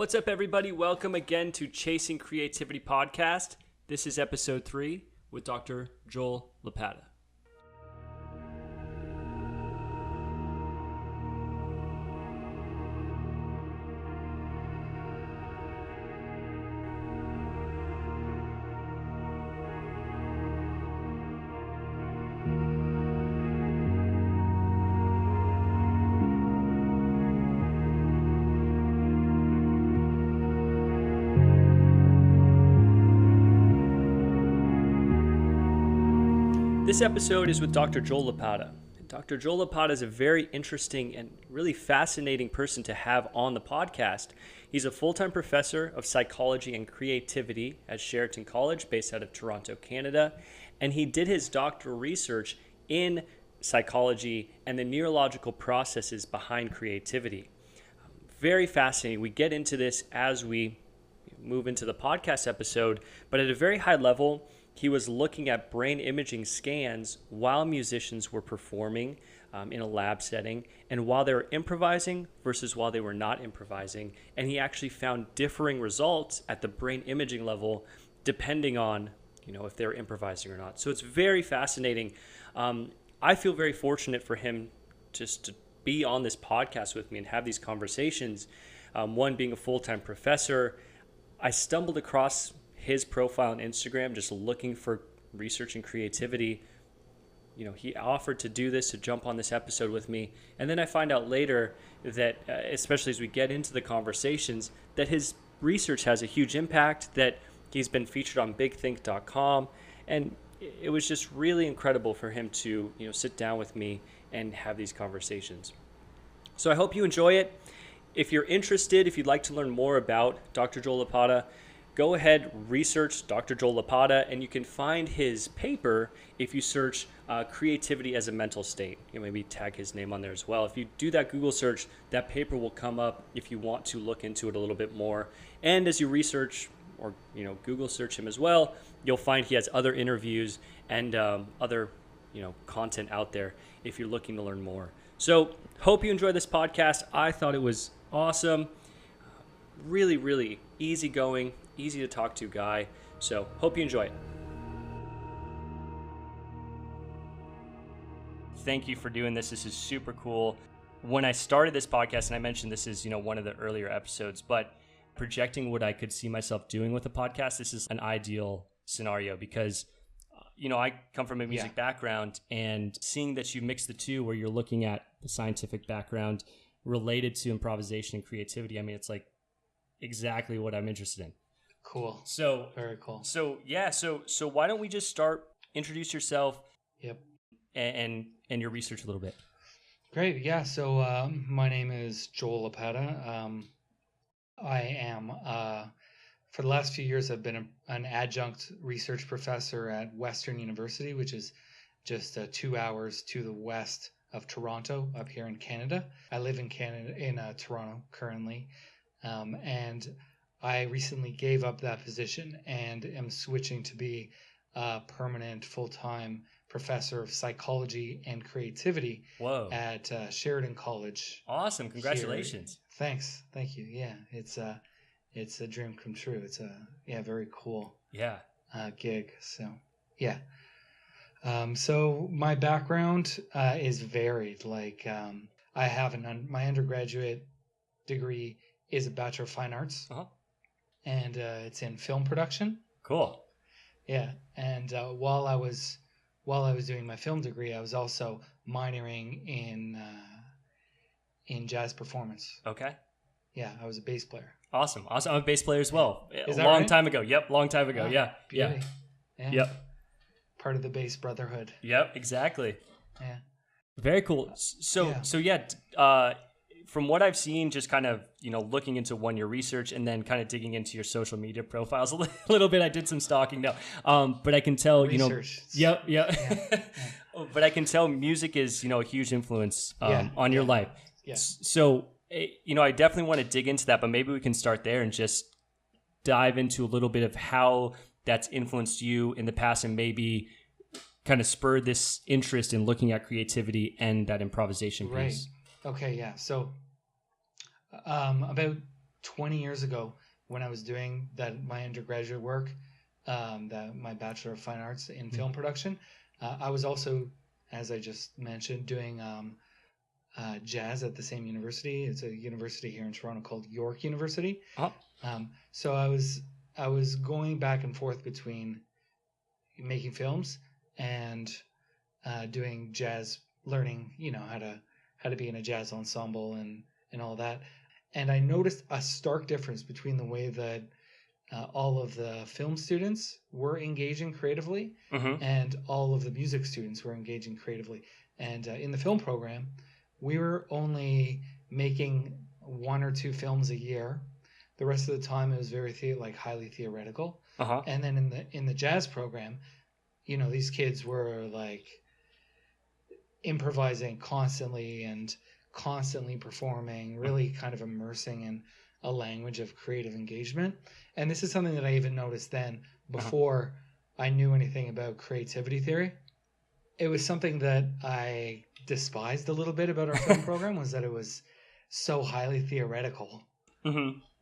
What's up, everybody? Welcome again to Chasing Creativity Podcast. This is episode 3 with Dr. Joel Lopata. This episode is with Dr. Joel Lopata. Dr. Joel Lopata is a very interesting and really fascinating person to have on the podcast. He's a full-time professor of psychology and creativity at Georgetown College, based out of Toronto, Canada, and he did his doctoral research in psychology and the neurological processes behind creativity. Very fascinating. We get into this as we move into the podcast episode, but at a very high level, he was looking at brain imaging scans while musicians were performing in a lab setting and while they were improvising versus while they were not improvising. And he actually found differing results at the brain imaging level depending on, if they were improvising or not. So it's very fascinating. I feel very fortunate for him just to be on this podcast with me and have these conversations. One, being a full-time professor, I stumbled across his profile on Instagram, just looking for research and creativity. He offered to do this, to jump on this episode with me. And then I find out later that, especially as we get into the conversations, that his research has a huge impact, that he's been featured on bigthink.com. And it was just really incredible for him to, sit down with me and have these conversations. So I hope you enjoy it. If you're interested, if you'd like to learn more about Dr. Joel Lopata, go ahead, research Dr. Joel Lopata, and you can find his paper if you search creativity as a mental state. Maybe tag his name on there as well. If you do that Google search, that paper will come up if you want to look into it a little bit more. And as you research or Google search him as well, you'll find he has other interviews and other content out there if you're looking to learn more. So hope you enjoy this podcast. I thought it was awesome. Really, really easygoing, easy to talk to guy. So hope you enjoy it. Thank you for doing this. This is super cool. When I started this podcast, and I mentioned this is, one of the earlier episodes, but projecting what I could see myself doing with a podcast, this is an ideal scenario because, I come from a music background, and seeing that you mix the two where you're looking at the scientific background related to improvisation and creativity, it's like exactly what I'm interested in. Cool. So very cool. So why don't we just start, introduce yourself. Yep. And your research a little bit. Great. Yeah. So my name is Joel Lopata. I am for the last few years I've been an adjunct research professor at Western University, which is just 2 hours to the west of Toronto, up here in Canada. I live in Canada, in Toronto currently. And I recently gave up that position and am switching to be a permanent full-time professor of psychology and creativity at Sheridan College. Awesome. Congratulations. Here. Thanks. Thank you. Yeah, it's a dream come true. It's a very cool gig. So yeah. So my background is varied. Like I have my undergraduate degree is a Bachelor of Fine Arts, and it's in film production. Cool. Yeah, and while I was doing my film degree, I was also minoring in jazz performance. Okay. Yeah, I was a bass player. Awesome. I'm a bass player as well. Is a that long right? time ago. Yep, long time ago. Yeah. Yep. Part of the bass brotherhood. Yep, exactly. Yeah. Very cool. So from what I've seen, just kind of, looking into your research and then kind of digging into your social media profiles a little bit. I did some stalking now. But I can tell, research. Yep. Yeah. But I can tell music is, a huge influence on your life. Yeah. So, I definitely want to dig into that, but maybe we can start there and just dive into a little bit of how that's influenced you in the past and maybe kind of spurred this interest in looking at creativity and that improvisation piece. Right. Okay, yeah. So about 20 years ago when I was doing my undergraduate work, my Bachelor of Fine Arts in film production. I was also, as I just mentioned, doing jazz at the same university. It's a university here in Toronto called York University. So I was going back and forth between making films and doing jazz, learning, how to be in a jazz ensemble and all that. And I noticed a stark difference between the way that all of the film students were engaging creatively and all of the music students were engaging creatively. And in the film program, we were only making 1 or 2 films a year. The rest of the time, it was very highly theoretical. And then in the jazz program, these kids were like improvising constantly and constantly performing, really kind of immersing in a language of creative engagement. And this is something that I even noticed then before I knew anything about creativity theory. It was something that I despised a little bit about our film program, was that it was so highly theoretical.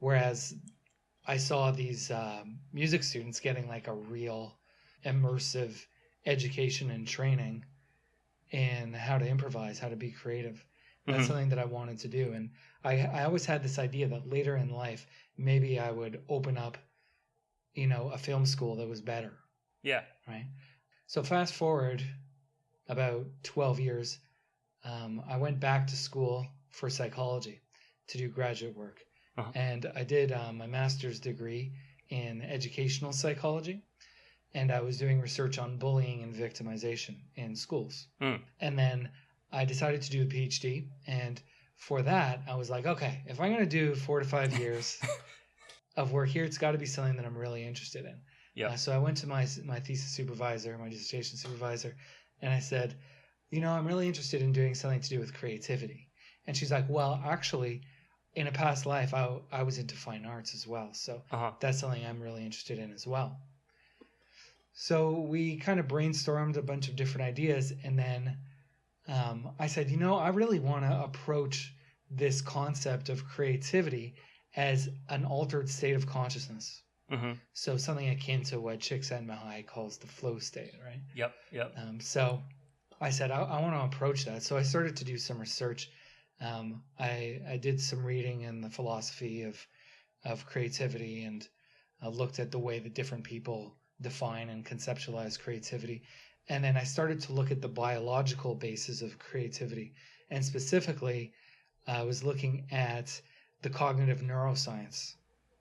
Whereas I saw these music students getting like a real immersive education and training in how to improvise, how to be creative. That's something that I wanted to do. And I always had this idea that later in life, maybe I would open up, a film school that was better. Yeah. Right. So fast forward about 12 years, I went back to school for psychology to do graduate work. And I did my master's degree in educational psychology. And I was doing research on bullying and victimization in schools. And then I decided to do a PhD. And for that, I was like, okay, if I'm going to do 4 to 5 years of work here, it's got to be something that I'm really interested in. So I went to my thesis supervisor, my dissertation supervisor, and I said, I'm really interested in doing something to do with creativity. And she's like, well, actually, in a past life, I was into fine arts as well. So that's something I'm really interested in as well. So we kind of brainstormed a bunch of different ideas. And then I said, I really want to approach this concept of creativity as an altered state of consciousness. So something akin to what Csikszentmihalyi calls the flow state, right? Yep. So I said, I want to approach that. So I started to do some research. I did some reading in the philosophy of creativity and looked at the way that different people define and conceptualize creativity. And then I started to look at the biological basis of creativity. And specifically, I was looking at the cognitive neuroscience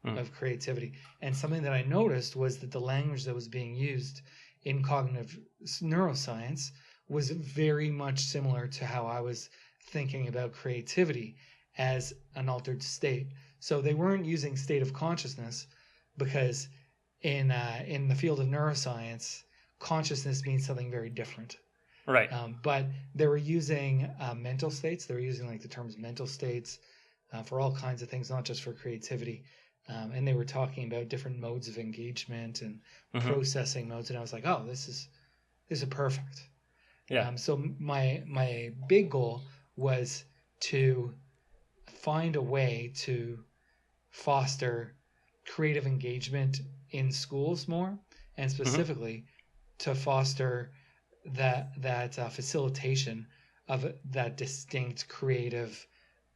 of creativity. And something that I noticed was that the language that was being used in cognitive neuroscience was very much similar to how I was thinking about creativity as an altered state. So they weren't using state of consciousness because in the field of neuroscience, consciousness means something very different. Right. But they were using mental states. They were using the terms mental states for all kinds of things, not just for creativity. And they were talking about different modes of engagement and processing modes. And I was like, oh, this is perfect. Yeah. So my big goal was to find a way to foster creative engagement in schools more, and specifically to foster that facilitation of that distinct creative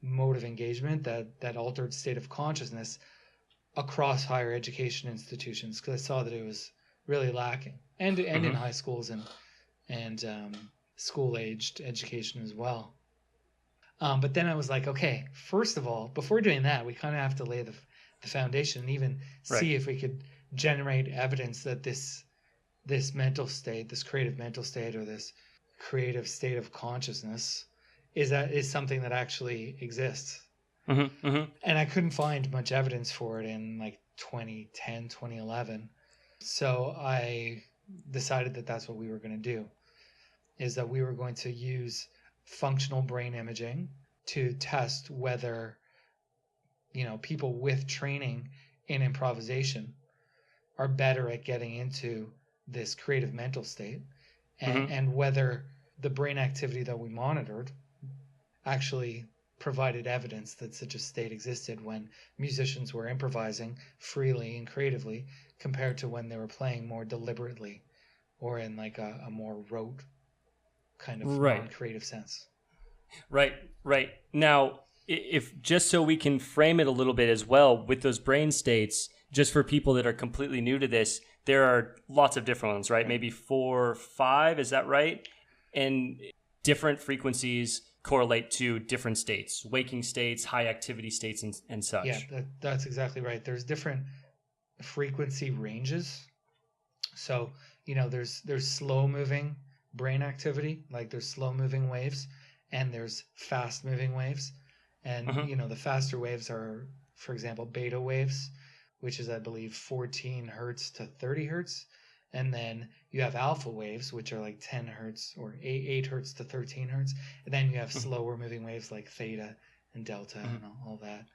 mode of engagement, that altered state of consciousness across higher education institutions, because I saw that it was really lacking, and in high schools and school-aged education as well. But then I was like, okay, first of all, before doing that, we kind of have to lay the foundation and even see if we could generate evidence that this mental state, this creative mental state, or this creative state of consciousness is something that actually exists. And I couldn't find much evidence for it in 2010, 2011. So I decided that that's what we were going to do, is that we were going to use functional brain imaging to test whether people with training in improvisation are better at getting into this creative mental state, and whether the brain activity that we monitored actually provided evidence that such a state existed when musicians were improvising freely and creatively compared to when they were playing more deliberately or in like a more rote kind of Right. non-creative sense. Right. Now, if just so we can frame it a little bit as well with those brain states, just for people that are completely new to this, there are lots of different ones, right? Maybe 4 or 5, is that right? And different frequencies correlate to different states, waking states, high activity states, and such. Yeah, that's exactly right. There's different frequency ranges. So, there's slow moving brain activity, like there's slow moving waves, and there's fast moving waves. And, the faster waves are, for example, beta waves, which is, I believe, 14 hertz to 30 hertz. And then you have alpha waves, which are like 10 hertz or 8 hertz to 13 hertz. And then you have slower moving waves like theta and delta and all that.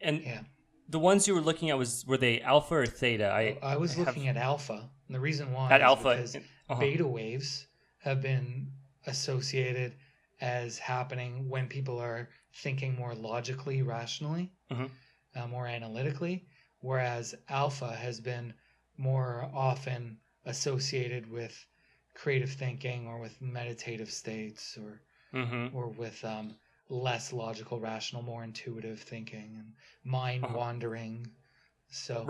And yeah. The ones you were looking at, were they alpha or theta? I was looking at alpha. And the reason why at is alpha, because beta waves have been associated as happening when people are thinking more logically, rationally, more analytically, whereas alpha has been more often associated with creative thinking or with meditative states or with less logical, rational, more intuitive thinking and mind wandering. So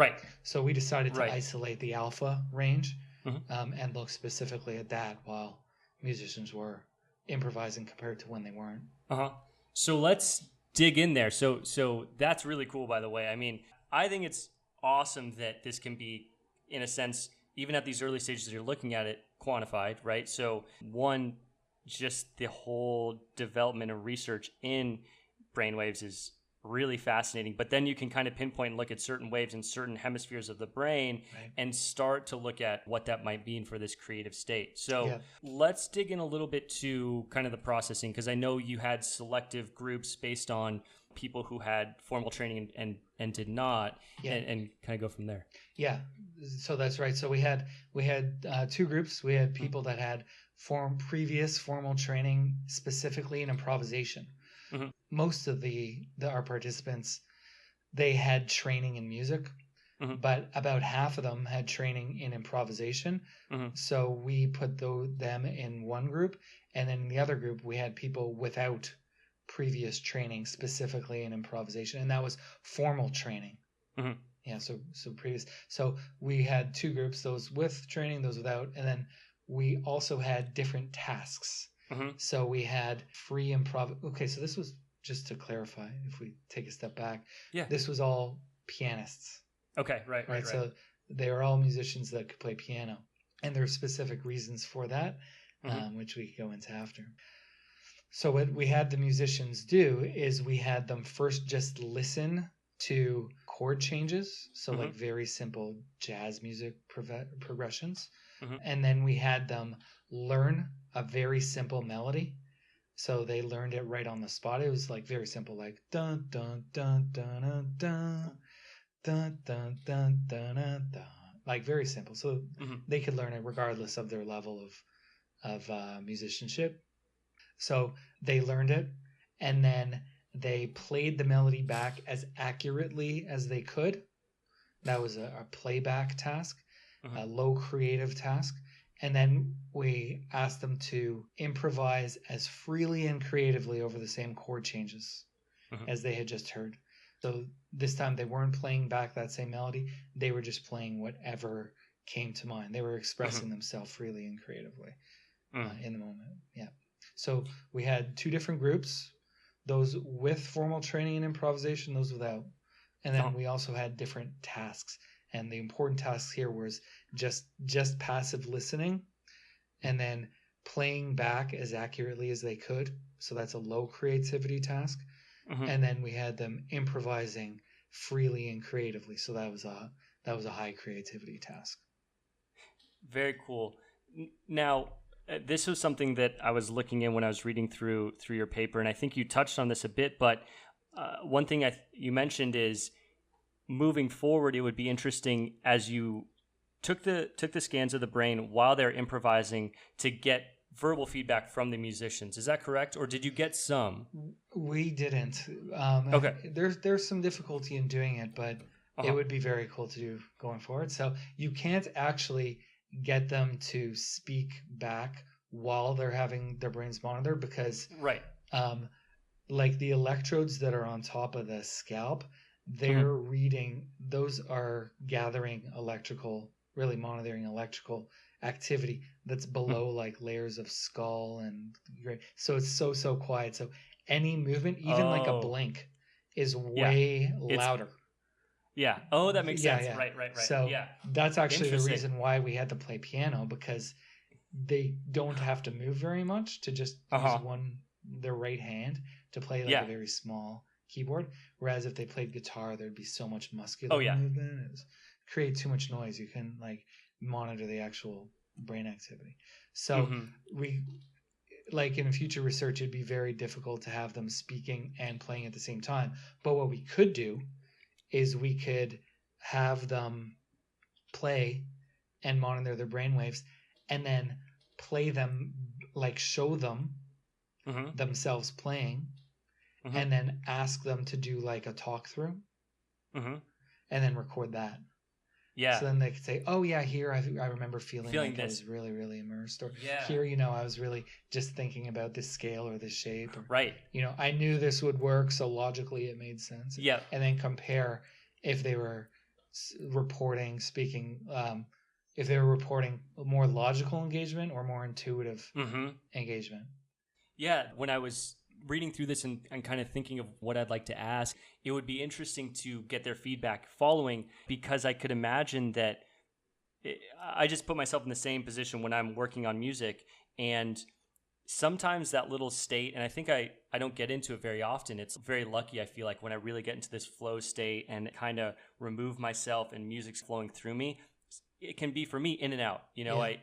we decided to isolate the alpha range and look specifically at that while musicians were improvising compared to when they weren't. So let's dig in there. So that's really cool, by the way. I mean, I think it's awesome that this can be, in a sense, even at these early stages you're looking at it, quantified, right? So one, just the whole development and research in brainwaves is really fascinating. But then you can kind of pinpoint and look at certain waves in certain hemispheres of the brain and start to look at what that might mean for this creative state. So let's dig in a little bit to kind of the processing, because I know you had selective groups based on people who had formal training and did not, and kind of go from there. Yeah, so that's right. So we had 2 groups. We had people that had previous formal training specifically in improvisation. Most of our participants, they had training in music, but about half of them had training in improvisation. So we put them in one group, and then in the other group we had people without previous training specifically in improvisation, and that was formal training. Yeah, so previous. So we had 2 groups, those with training, those without, and then we also had different tasks. So we had free improv. Okay, so this was, just to clarify, if we take a step back, this was all pianists. Okay, right. So they were all musicians that could play piano, and there are specific reasons for that, which we can go into after. So what we had the musicians do is we had them first just listen to chord changes, so like very simple jazz music progressions, and then we had them learn a very simple melody. So they learned it right on the spot. It was like very simple, like dun dun dun dun dun dun dun dun dun dun dun, like very simple. So they could learn it regardless of their level of musicianship. So they learned it, and then they played the melody back as accurately as they could. That was a playback task, a low creative task. And then we asked them to improvise as freely and creatively over the same chord changes as they had just heard. So this time they weren't playing back that same melody. They were just playing whatever came to mind. They were expressing themselves freely and creatively in the moment. Yeah. So we had 2 different groups, those with formal training in improvisation, those without. And then we also had different tasks. And the important tasks here was just passive listening and then playing back as accurately as they could. So that's a low creativity task. And then we had them improvising freely and creatively. So that was a high creativity task. Very cool. Now, this was something that I was looking in when I was reading through your paper, and I think you touched on this a bit, but one thing you mentioned is moving forward, it would be interesting as you took the scans of the brain while they're improvising to get verbal feedback from the musicians. Is that correct? Or did you get some? We didn't. Okay. There's some difficulty in doing it, but it would be very cool to do going forward. So you can't actually get them to speak back while they're having their brains monitored because Right. like the electrodes that are on top of the scalp, they're reading, those are gathering really monitoring electrical activity that's below like layers of skull and so it's so quiet. So any movement, even like a blink, is way louder. Yeah. Oh, that makes sense. Yeah. Right. So yeah. that's actually the reason why we had to play piano, because they don't have to move very much to just use their right hand to play like a very small keyboard. Whereas if they played guitar, there'd be so much muscular movement. It would create too much noise. You can like monitor the actual brain activity. So we, like in future research, it'd be very difficult to have them speaking and playing at the same time. But what we could do is we could have them play and monitor their brain waves and then play them, like show them themselves playing and then ask them to do like a talk through and then record that. Yeah. So then they could say, oh yeah, here I remember feeling like I was really, really immersed. Or here, I was really just thinking about this scale or this shape. Or, I knew this would work, so logically it made sense. Yeah. And then compare if they were speaking, if they were reporting more logical engagement or more intuitive engagement. Yeah. When I was reading through this and kind of thinking of what I'd like to ask, it would be interesting to get their feedback following, because I could imagine that I just put myself in the same position when I'm working on music, and sometimes that little state, and I think I don't get into it very often. It's very lucky, I feel like, when I really get into this flow state and kind of remove myself and music's flowing through me. It can be for me in and out. I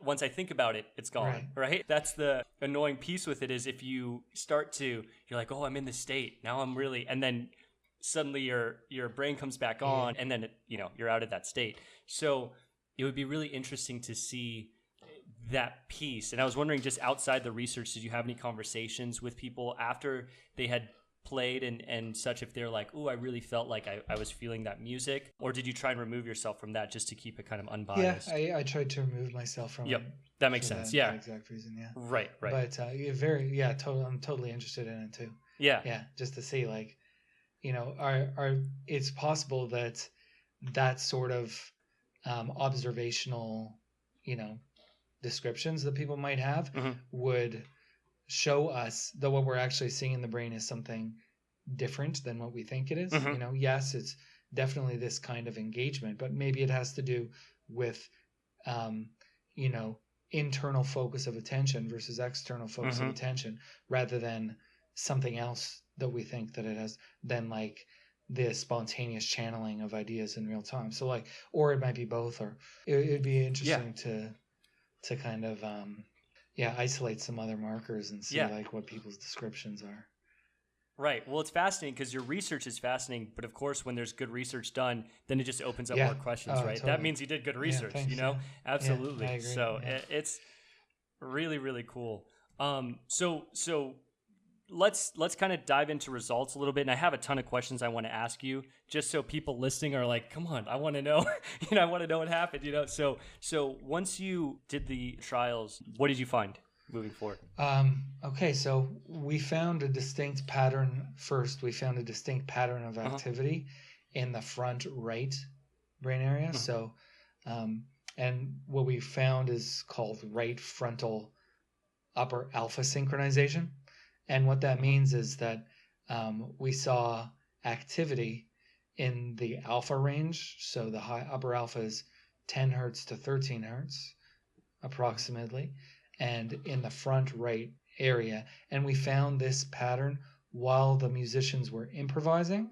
once I think about it, it's gone. Right? That's the annoying piece with it, is if you start to, you're like, oh, I'm in this state now. I'm really, and then suddenly your brain comes back on, and then you're out of that state. So it would be really interesting to see that piece. And I was wondering, just outside the research, did you have any conversations with people after they had played and such, if they're like, oh, I really felt like I was feeling that music? Or did you try and remove yourself from that just to keep it kind of unbiased? Yeah, I tried to remove myself from it. That makes sense. That exact reason, Right. But I'm totally interested in it too. Yeah, just to see, like, it's possible that sort of observational, descriptions that people might have would show us that what we're actually seeing in the brain is something different than what we think it is. Yes, it's definitely this kind of engagement, but maybe it has to do with, internal focus of attention versus external focus of attention, rather than something else that we think that it has, than like the spontaneous channeling of ideas in real time. So like, or it might be both, or it'd be interesting to kind of, isolate some other markers and see like what people's descriptions are. Right. Well, it's fascinating because your research is fascinating, but of course, when there's good research done, then it just opens up more questions, right? Totally. That means you did good research, thanks, Absolutely. I agree. So it's really, really cool. So let's kind of dive into results a little bit. And I have a ton of questions I want to ask you, just so people listening are like, come on, I want to know, I want to know what happened, So once you did the trials, what did you find moving forward? Okay. So we found a distinct pattern first. We found a distinct pattern of activity in the front right brain area. So, and what we found is called right frontal upper alpha synchronization. And what that means is that we saw activity in the alpha range. So the upper alpha is 10 hertz to 13 hertz, approximately, and in the front right area. And we found this pattern while the musicians were improvising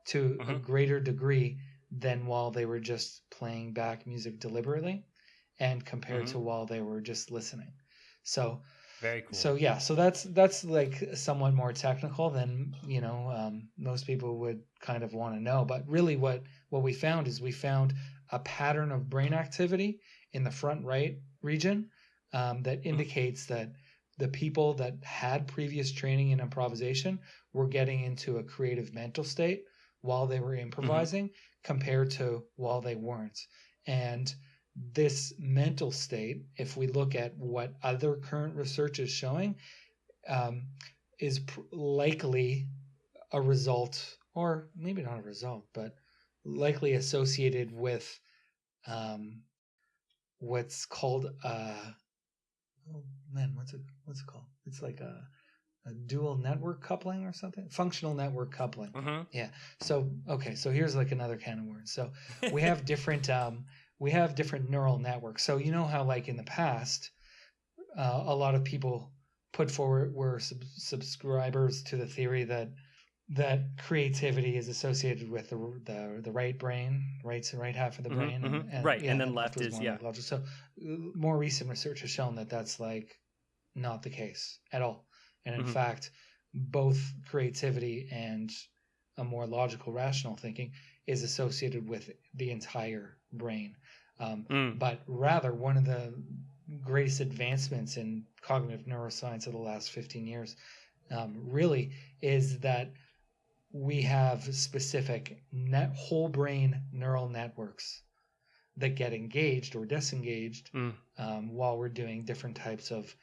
to a greater degree than while they were just playing back music deliberately, and compared to while they were just listening. So very cool. So that's like somewhat more technical than most people would kind of want to know. But really, what we found is we found a pattern of brain activity in the front right region that indicates that the people that had previous training in improvisation were getting into a creative mental state while they were improvising compared to while they weren't. And this mental state, if we look at what other current research is showing, is likely a result, or maybe not a result, but likely associated with what's called what's it called? It's like a dual network coupling or something. Functional network coupling. Yeah. So so here's like another can of words. So we have different neural networks. So you know how like in the past, a lot of people were subscribers to the theory that creativity is associated with the right brain, right half of the brain, and then left is like logic. So more recent research has shown that that's like not the case at all, and in fact, both creativity and a more logical, rational thinking is associated with the entire brain. But rather, one of the greatest advancements in cognitive neuroscience of the last 15 years really is that we have specific whole brain neural networks that get engaged or disengaged while we're doing different types of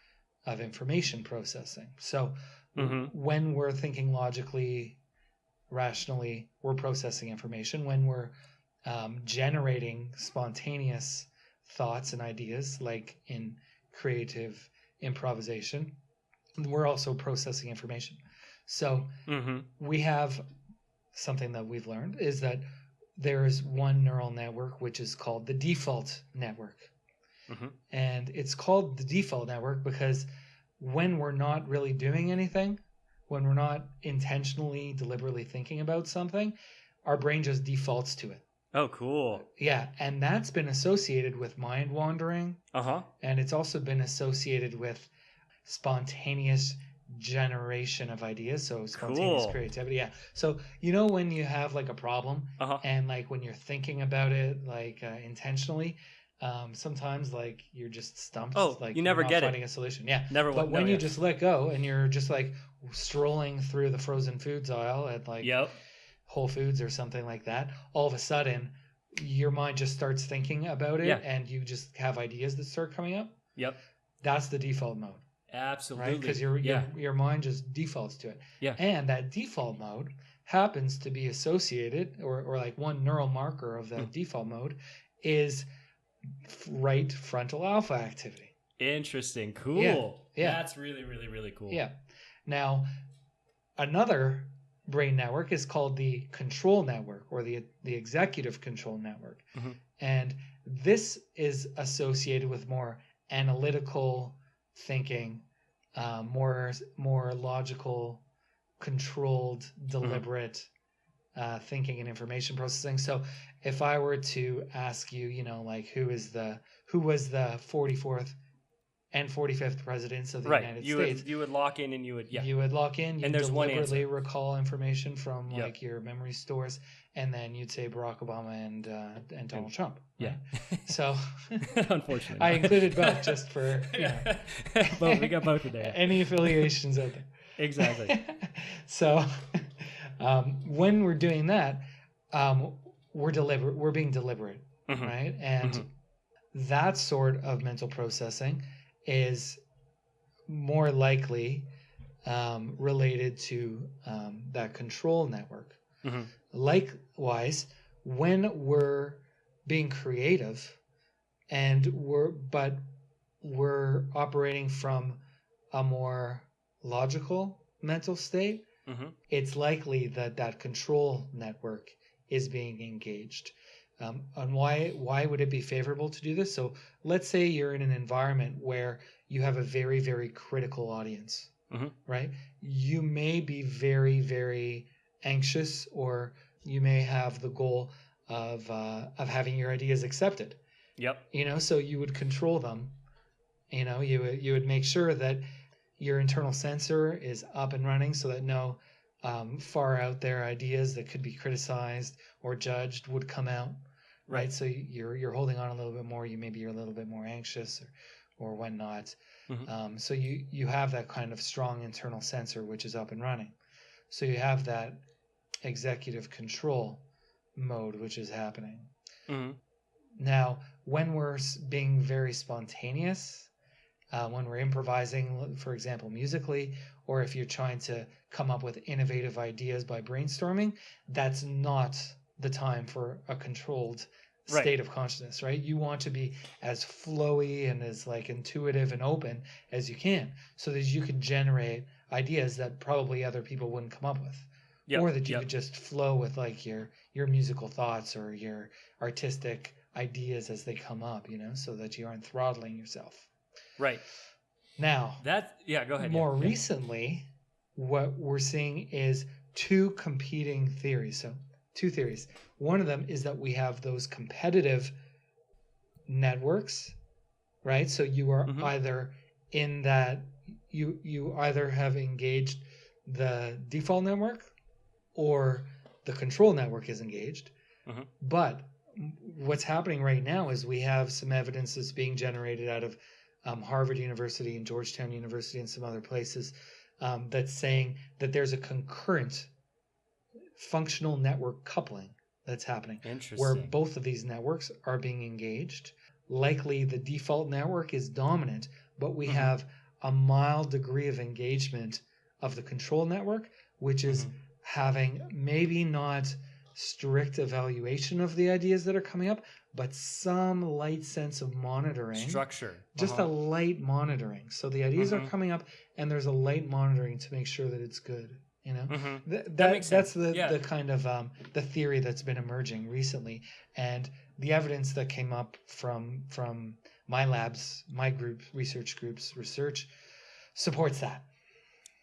information processing. So when we're thinking logically, rationally, we're processing information. When we're generating spontaneous thoughts and ideas, like in creative improvisation, we're also processing information. So we have something that we've learned is that there is one neural network which is called the default network. And it's called the default network because when we're not really doing anything, when we're not intentionally, deliberately thinking about something, our brain just defaults to it. Oh, cool. Yeah, and that's been associated with mind wandering. And it's also been associated with spontaneous generation of ideas, so spontaneous creativity. Yeah. So you know when you have like a problem and like when you're thinking about it like intentionally, sometimes like you're just stumped. Like you never get finding a solution. Yeah. Never. But when you just let go and you're just like strolling through the frozen foods aisle at like Whole Foods or something like that, all of a sudden your mind just starts thinking about it and you just have ideas that start coming up. That's the default mode. Absolutely. Right? Because your mind just defaults to it. And that default mode happens to be associated, or like one neural marker of that default mode is right frontal alpha activity. Interesting. Cool. Yeah. That's really, really, really cool. Yeah. Now, another brain network is called the control network, or the executive control network. And this is associated with more analytical thinking, more logical, controlled, deliberate thinking and information processing. So if I were to ask you, you know, like who was the 44th and 45th presidents of the United States, you would lock in and you would lock in, and there's one answer. Recall information from like your memory stores, and then you'd say Barack Obama and Donald Trump. Right? So unfortunately I included both just for both. We got both of there. Any affiliations out there. Exactly. So when we're doing that, we're being deliberate, right? And that sort of mental processing is more likely related to that control network. Likewise, when we're being creative and we're operating from a more logical mental state, it's likely that control network is being engaged. And why would it be favorable to do this? So let's say you're in an environment where you have a very, very critical audience, right? You may be very, very anxious, or you may have the goal of having your ideas accepted. You know, so you would control them. You know, you would make sure that your internal sensor is up and running so that no far out there ideas that could be criticized or judged would come out. Right. So you're holding on a little bit more. You're a little bit more anxious or or whatnot. Mm-hmm. So you have that kind of strong internal sensor which is up and running. So you have that executive control mode which is happening. Mm-hmm. Now, when we're being very spontaneous, when we're improvising, for example, musically, or if you're trying to come up with innovative ideas by brainstorming, that's not the time for a controlled state of consciousness, right? You want to be as flowy and as like intuitive and open as you can, so that you can generate ideas that probably other people wouldn't come up with. Yep. Or that you could just flow with like your musical thoughts or your artistic ideas as they come up, so that you aren't throttling yourself. Right. Now, go ahead. More recently, what we're seeing is two competing theories. So, two theories. One of them is that we have those competitive networks, right? So you are either in that you either have engaged the default network or the control network is engaged. But what's happening right now is we have some evidence that's being generated out of Harvard University and Georgetown University and some other places that's saying that there's a concurrent functional network coupling that's happening, where both of these networks are being engaged. Likely the default network is dominant, but we have a mild degree of engagement of the control network, which is having maybe not strict evaluation of the ideas that are coming up, but some light sense of monitoring. Structure. Just a light monitoring. So the ideas are coming up and there's a light monitoring to make sure that it's good. That makes sense. That's the kind of the theory that's been emerging recently. And the evidence that came up from my labs, my group, research groups, research supports that.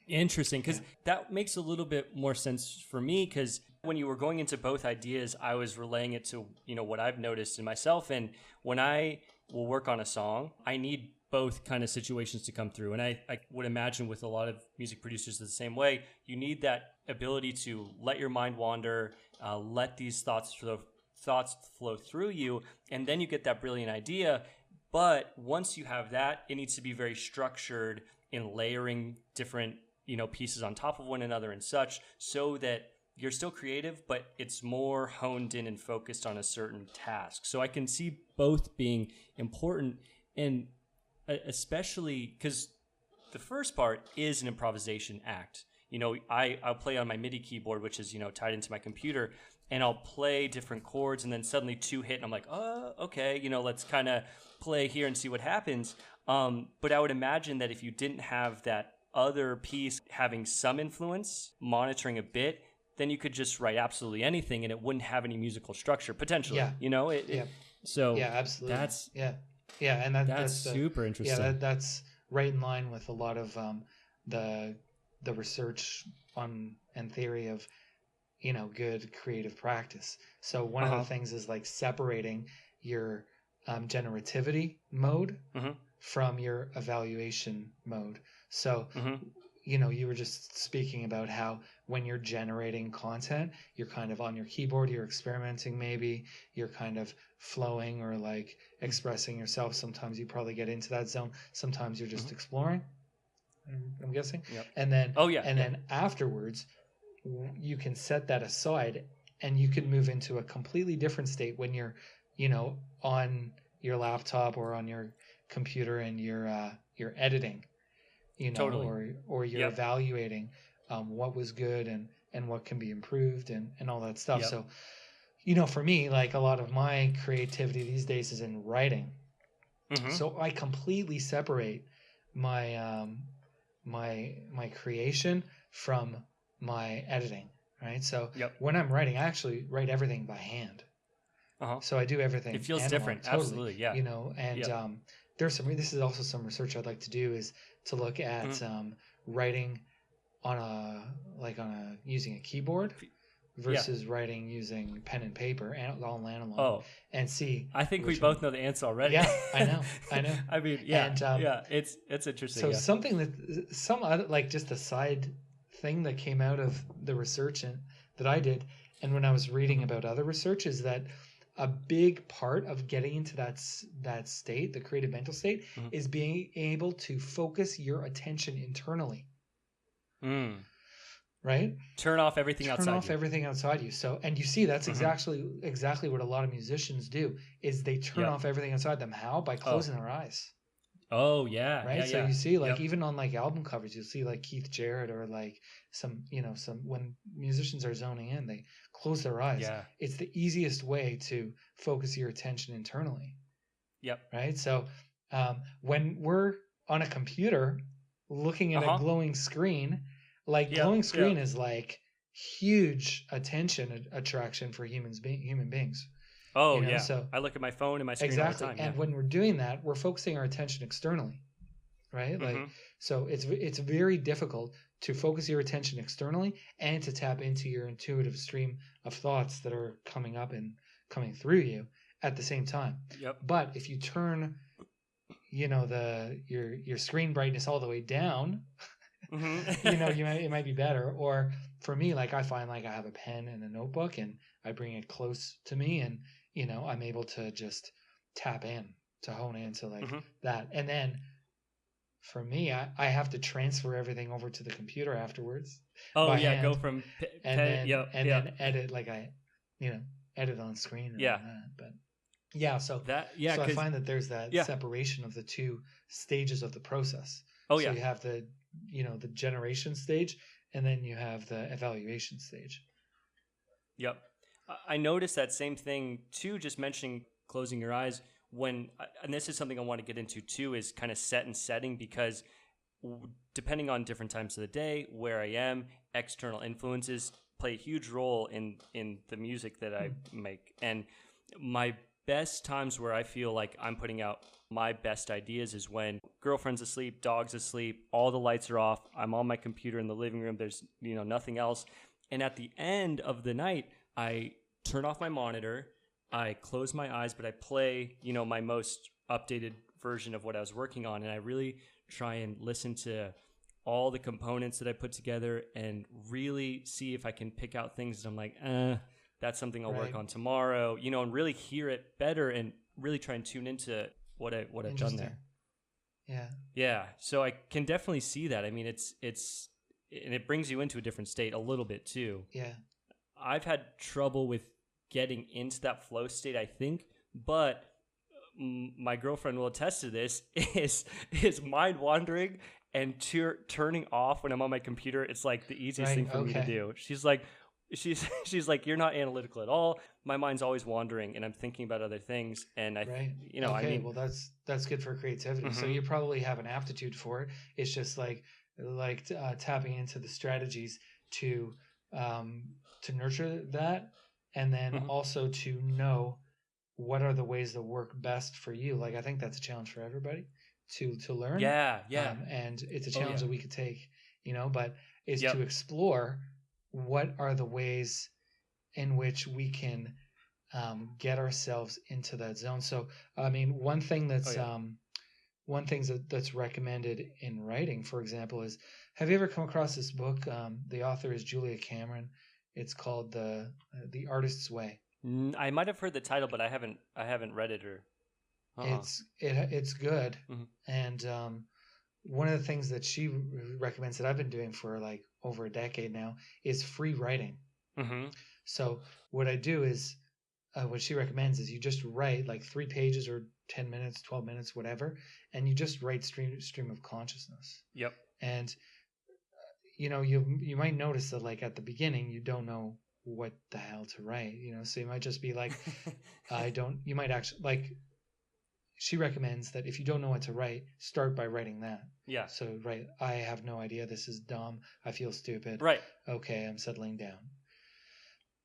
Interesting, because that makes a little bit more sense for me, because when you were going into both ideas, I was relaying it to, what I've noticed in myself. And when I will work on a song, I need both kind of situations to come through. And I would imagine with a lot of music producers the same way, you need that ability to let your mind wander, let these thoughts flow through you, and then you get that brilliant idea. But once you have that, it needs to be very structured in layering different pieces on top of one another and such, so that you're still creative, but it's more honed in and focused on a certain task. So I can see both being important, and especially because the first part is an improvisation act. I'll play on my MIDI keyboard, which is, tied into my computer, and I'll play different chords, and then suddenly two hit, and I'm like, oh, okay, let's kind of play here and see what happens. But I would imagine that if you didn't have that other piece having some influence, monitoring a bit, then you could just write absolutely anything and it wouldn't have any musical structure potentially. So absolutely. And that's super interesting. Yeah, that's right in line with a lot of the research on and theory of good creative practice. So one of the things is like separating your generativity mode from your evaluation mode. So, you were just speaking about how when you're generating content, you're kind of on your keyboard, you're experimenting maybe, you're kind of flowing or like expressing yourself. Sometimes you probably get into that zone. Sometimes you're just exploring, I'm guessing. Yep. And then, then afterwards, you can set that aside and you can move into a completely different state when you're, on your laptop or on your computer and you're editing. Totally. or you're evaluating what was good and what can be improved and all that stuff. Yep. So, for me, like a lot of my creativity these days is in writing. So I completely separate my my creation from my editing, right? So when I'm writing, I actually write everything by hand. So I do everything. It feels analog, different. totally, Absolutely. Yeah. And there's this is also some research I'd like to do, is to look at writing on using a keyboard versus writing using pen and paper and all analog, and see. I think we both know the answer already. Yeah, I know. I mean, it's interesting. So something that some other, like just a side thing that came out of the research that I did, and when I was reading about other research, is that a big part of getting into that state, the creative mental state, Mhm. is being able to focus your attention internally. Right? Turn off everything Turn outside off you. everything outside you. So, and you see that's Mhm. exactly what a lot of musicians do, is they turn Yep. off everything outside them. How? By Oh. closing their eyes. Oh yeah. Right? Yeah. So Yeah. you see, like, Yep. even on like album covers, you'll see like Keith Jarrett, or like some, when musicians are zoning in, they close their eyes. Yeah. It's the easiest way to focus your attention internally. Yep. Right? So when we're on a computer looking at a Uh-huh. glowing screen, like glowing Yep. screen Yep. is like huge attention attraction for human beings. Oh yeah. So I look at my phone and my screen all the exactly. time. Yeah. And when we're doing that, we're focusing our attention externally, right? Like, Mm-hmm. so it's very difficult to focus your attention externally and to tap into your intuitive stream of thoughts that are coming up and coming through you at the same time. Yep. But if you turn, your screen brightness all the way down, Mm-hmm. it might be better. Or for me, like, I find like I have a pen and a notebook, and I bring it close to me, and I'm able to just tap in, to hone into like Mm-hmm. that. And then for me, I have to transfer everything over to the computer afterwards Oh by yeah. Go hand, from and pen. then Yep. Yep. edit, like edit on screen and Yeah. all that. But yeah, so That. Yeah. I Because. find that there's that Yeah. separation of the two stages of the process. Oh So yeah. you have the generation stage, and then you have the evaluation stage. Yep. I noticed that same thing too, just mentioning closing your eyes and this is something I want to get into too, is kind of set and setting, because depending on different times of the day, where I am, external influences play a huge role in the music that I make. And my best times where I feel like I'm putting out my best ideas is when girlfriend's asleep, dog's asleep, all the lights are off, I'm on my computer in the living room, there's nothing else. And at the end of the night, I turn off my monitor, I close my eyes, but I play, my most updated version of what I was working on, and I really try and listen to all the components that I put together and really see if I can pick out things that I'm like, that's something I'll work Right. on tomorrow, and really hear it better and really try and tune into what I've done Interesting. there. Yeah. Yeah, so I can definitely see that. I mean, it's and it brings you into a different state a little bit too. Yeah. I've had trouble with getting into that flow state, I think, but my girlfriend will attest to this, is mind wandering and turning off when I'm on my computer. It's like the easiest Right, thing for me to okay. do. She's like, you're not analytical at all. My mind's always wandering and I'm thinking about other things. And Right. I Okay. mean, Well, that's good for creativity. So Mhm. you probably have an aptitude for it. It's just like tapping into the strategies to nurture that, and then Mhm. also to know what are the ways that work best for you. Like, I think that's a challenge for everybody to learn. Yeah. And it's a Oh, challenge yeah. that we could take, but is Yep. to explore what are the ways in which we can get ourselves into that zone. So, I mean, one thing that's Oh, that's recommended in writing, for example, is, have you ever come across this book? The author is Julia Cameron. It's called the Artist's Way. I might have heard the title, but I haven't read it or. It's good, Mhm. and one of the things that she recommends, that I've been doing for like over a decade now, is free writing. Mhm. So what I do is, what she recommends is, you just write like 3 pages or 10 minutes, 12 minutes, whatever, and you just write stream of consciousness. Yep. And you might notice that, like, at the beginning you don't know what the hell to write, so you might just be like, you might actually, like, she recommends that if you don't know what to write, start by writing that. Yeah. So write, I have no idea, this is dumb, I feel stupid. Right. Okay, I'm settling down.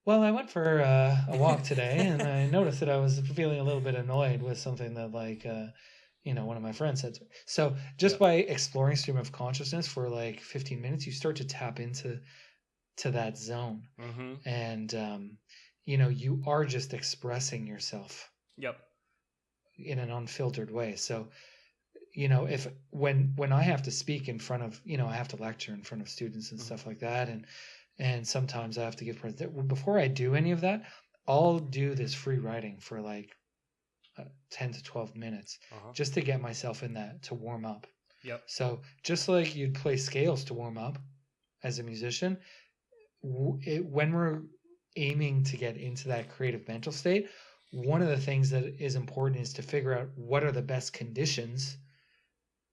Well, I went for a walk today, and I noticed that I was feeling a little bit annoyed with something that, like, one of my friends said to me. So just by exploring stream of consciousness for like 15 minutes, you start to tap into that zone. Mm-hmm. And, you are just expressing yourself. Yep. In an unfiltered way. So, if when I have to speak in front of, I have to lecture in front of students and stuff like that, and sometimes I have to give presentations. Before I do any of that, I'll do this free writing for like 10 to 12 minutes just to get myself in that, to warm up. Yep. So just like you'd play scales to warm up as a musician, when we're aiming to get into that creative mental state, one of the things that is important is to figure out what are the best conditions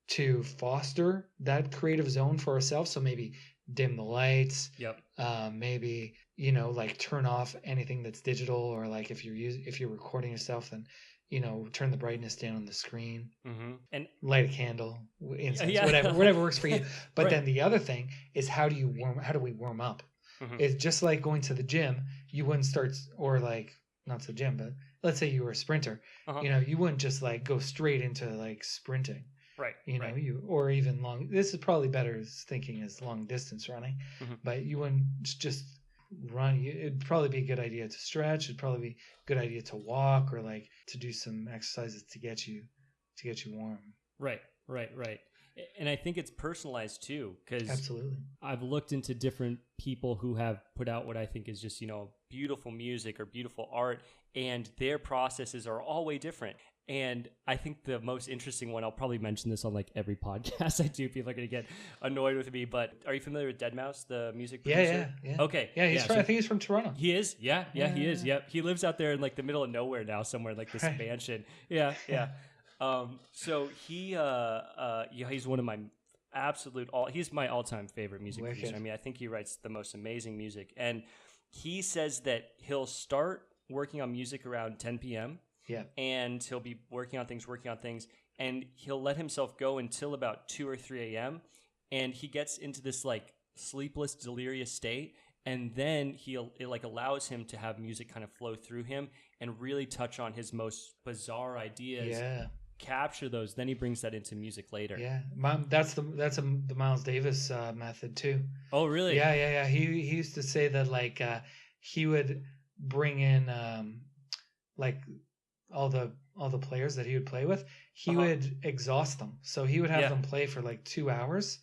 to foster that creative zone for ourselves. So maybe dim the lights. Yep. Maybe, like turn off anything that's digital, or like if you're recording yourself, then turn the brightness down on the screen, and light a candle, incense, whatever works for you. But right. then the other thing is, how do we warm up? It's just like going to the gym. You wouldn't start, or like not to the gym, but let's say you were a sprinter. You wouldn't just like go straight into like sprinting. Right. Or even long. This is probably better thinking as long distance running, but you wouldn't just run. It'd probably be a good idea to stretch. It'd probably be a good idea to walk, or like to do some exercises to get you warm. Right. And I think it's personalized too, because absolutely, I've looked into different people who have put out what I think is just, beautiful music or beautiful art, and their processes are all way different. And I think the most interesting one, I'll probably mention this on like every podcast I do. People are going to get annoyed with me, but are you familiar with Deadmau5, the music producer? Yeah. Okay. Yeah, I think he's from Toronto. He is? Yeah, he is. Yep. He lives out there in like the middle of nowhere now, somewhere like this mansion. Yeah. So he's one of my he's my all-time favorite music producer. I mean, I think he writes the most amazing music. And he says that he'll start working on music around 10 p.m. Yeah. And he'll be working on things, and he'll let himself go until about 2 or 3 a.m. And he gets into this like sleepless, delirious state. And then it like allows him to have music kind of flow through him and really touch on his most bizarre ideas. Yeah. Capture those. Then he brings that into music later. Yeah. That's the Miles Davis method too. Oh, really? Yeah. He used to say that like he would bring in like all the players that he would play with, he would exhaust them. So he would have them play for like 2 hours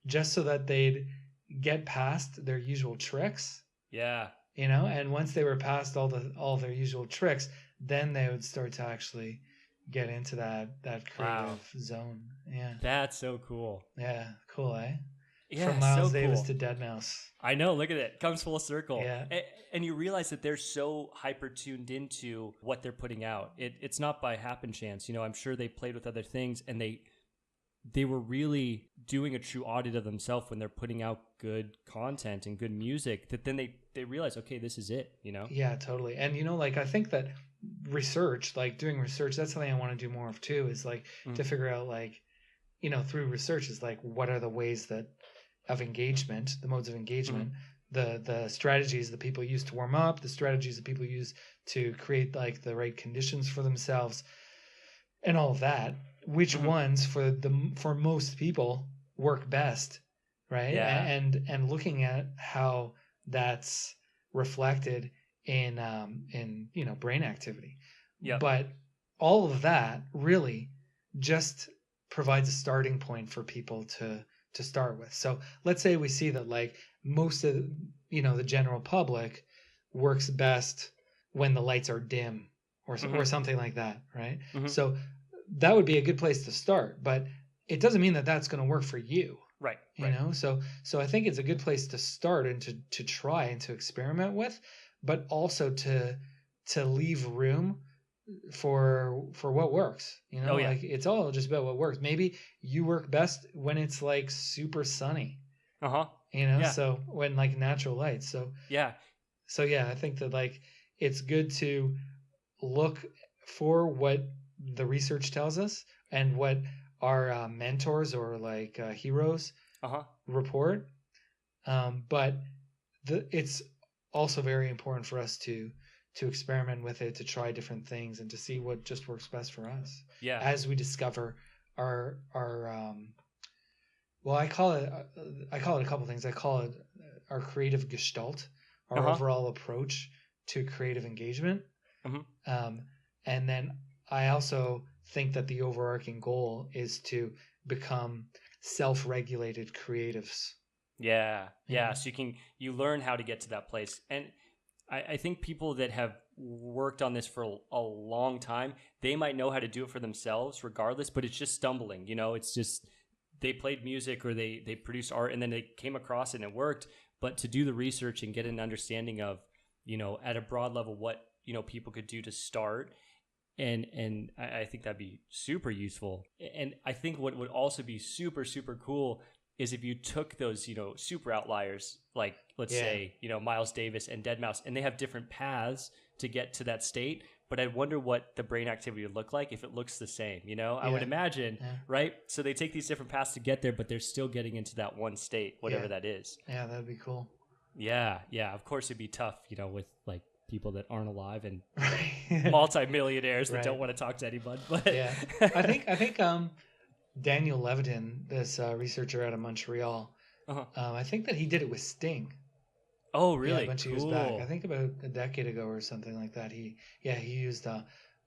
just so that they'd get past their usual tricks. Yeah. And once they were past all their usual tricks, then they would start to actually get into that creative zone. Yeah. That's so cool. Yeah. Cool, eh? Yeah, from Miles so Davis cool. to Deadmau5. I know. Look at it. Comes full circle. Yeah. And you realize that they're so hyper tuned into what they're putting out. It's not by happen chance. I'm sure they played with other things, and they were really doing a true audit of themselves when they're putting out good content and good music, that then they realize, okay, this is it, Yeah, totally. And, like, I think that research, like doing research, that's something I want to do more of too, is like to figure out like, through research is like, what are the ways of engagement, the modes of engagement, the strategies that people use to warm up, the strategies that people use to create like the right conditions for themselves and all of that, which ones for most people work best, right? Yeah. And looking at how that's reflected in brain activity. Yeah. But all of that really just provides a starting point for people to start with. So let's say we see that like most of the general public works best when the lights are dim or something like that, right? So that would be a good place to start, but it doesn't mean that that's going to work for you. Right. So I think it's a good place to start and to try and to experiment with, but also to leave room for what works, like it's all just about what works. Maybe you work best when it's like super sunny, so when like natural light. So I think that like it's good to look for what the research tells us and what our mentors or like heroes report, but it's also very important for us to experiment with it, to try different things and to see what just works best for us. Yeah. As we discover our well, I call it a couple things. I call it our creative gestalt, our overall approach to creative engagement. And then I also think that the overarching goal is to become self-regulated creatives. Yeah. So you learn how to get to that place. And I think people that have worked on this for a long time, they might know how to do it for themselves regardless, but it's just stumbling, it's just they played music or they produced art and then they came across it and it worked. But to do the research and get an understanding of, at a broad level, what, people could do to start. And I think that'd be super useful. And I think what would also be super, super cool is if you took those, super outliers, like let's say, Miles Davis and Deadmau5, and they have different paths to get to that state. But I wonder what the brain activity would look like if it looks the same, I would imagine, right? So they take these different paths to get there, but they're still getting into that one state, whatever that is. Yeah, that'd be cool. Yeah. Of course, it'd be tough, with like people that aren't alive and multimillionaires that don't want to talk to anyone. But yeah, I think Daniel Levitin, this researcher out of Montreal, I think that he did it with Sting. Oh, really? Yeah, a bunch of years back. I think about a decade ago or something like that. He used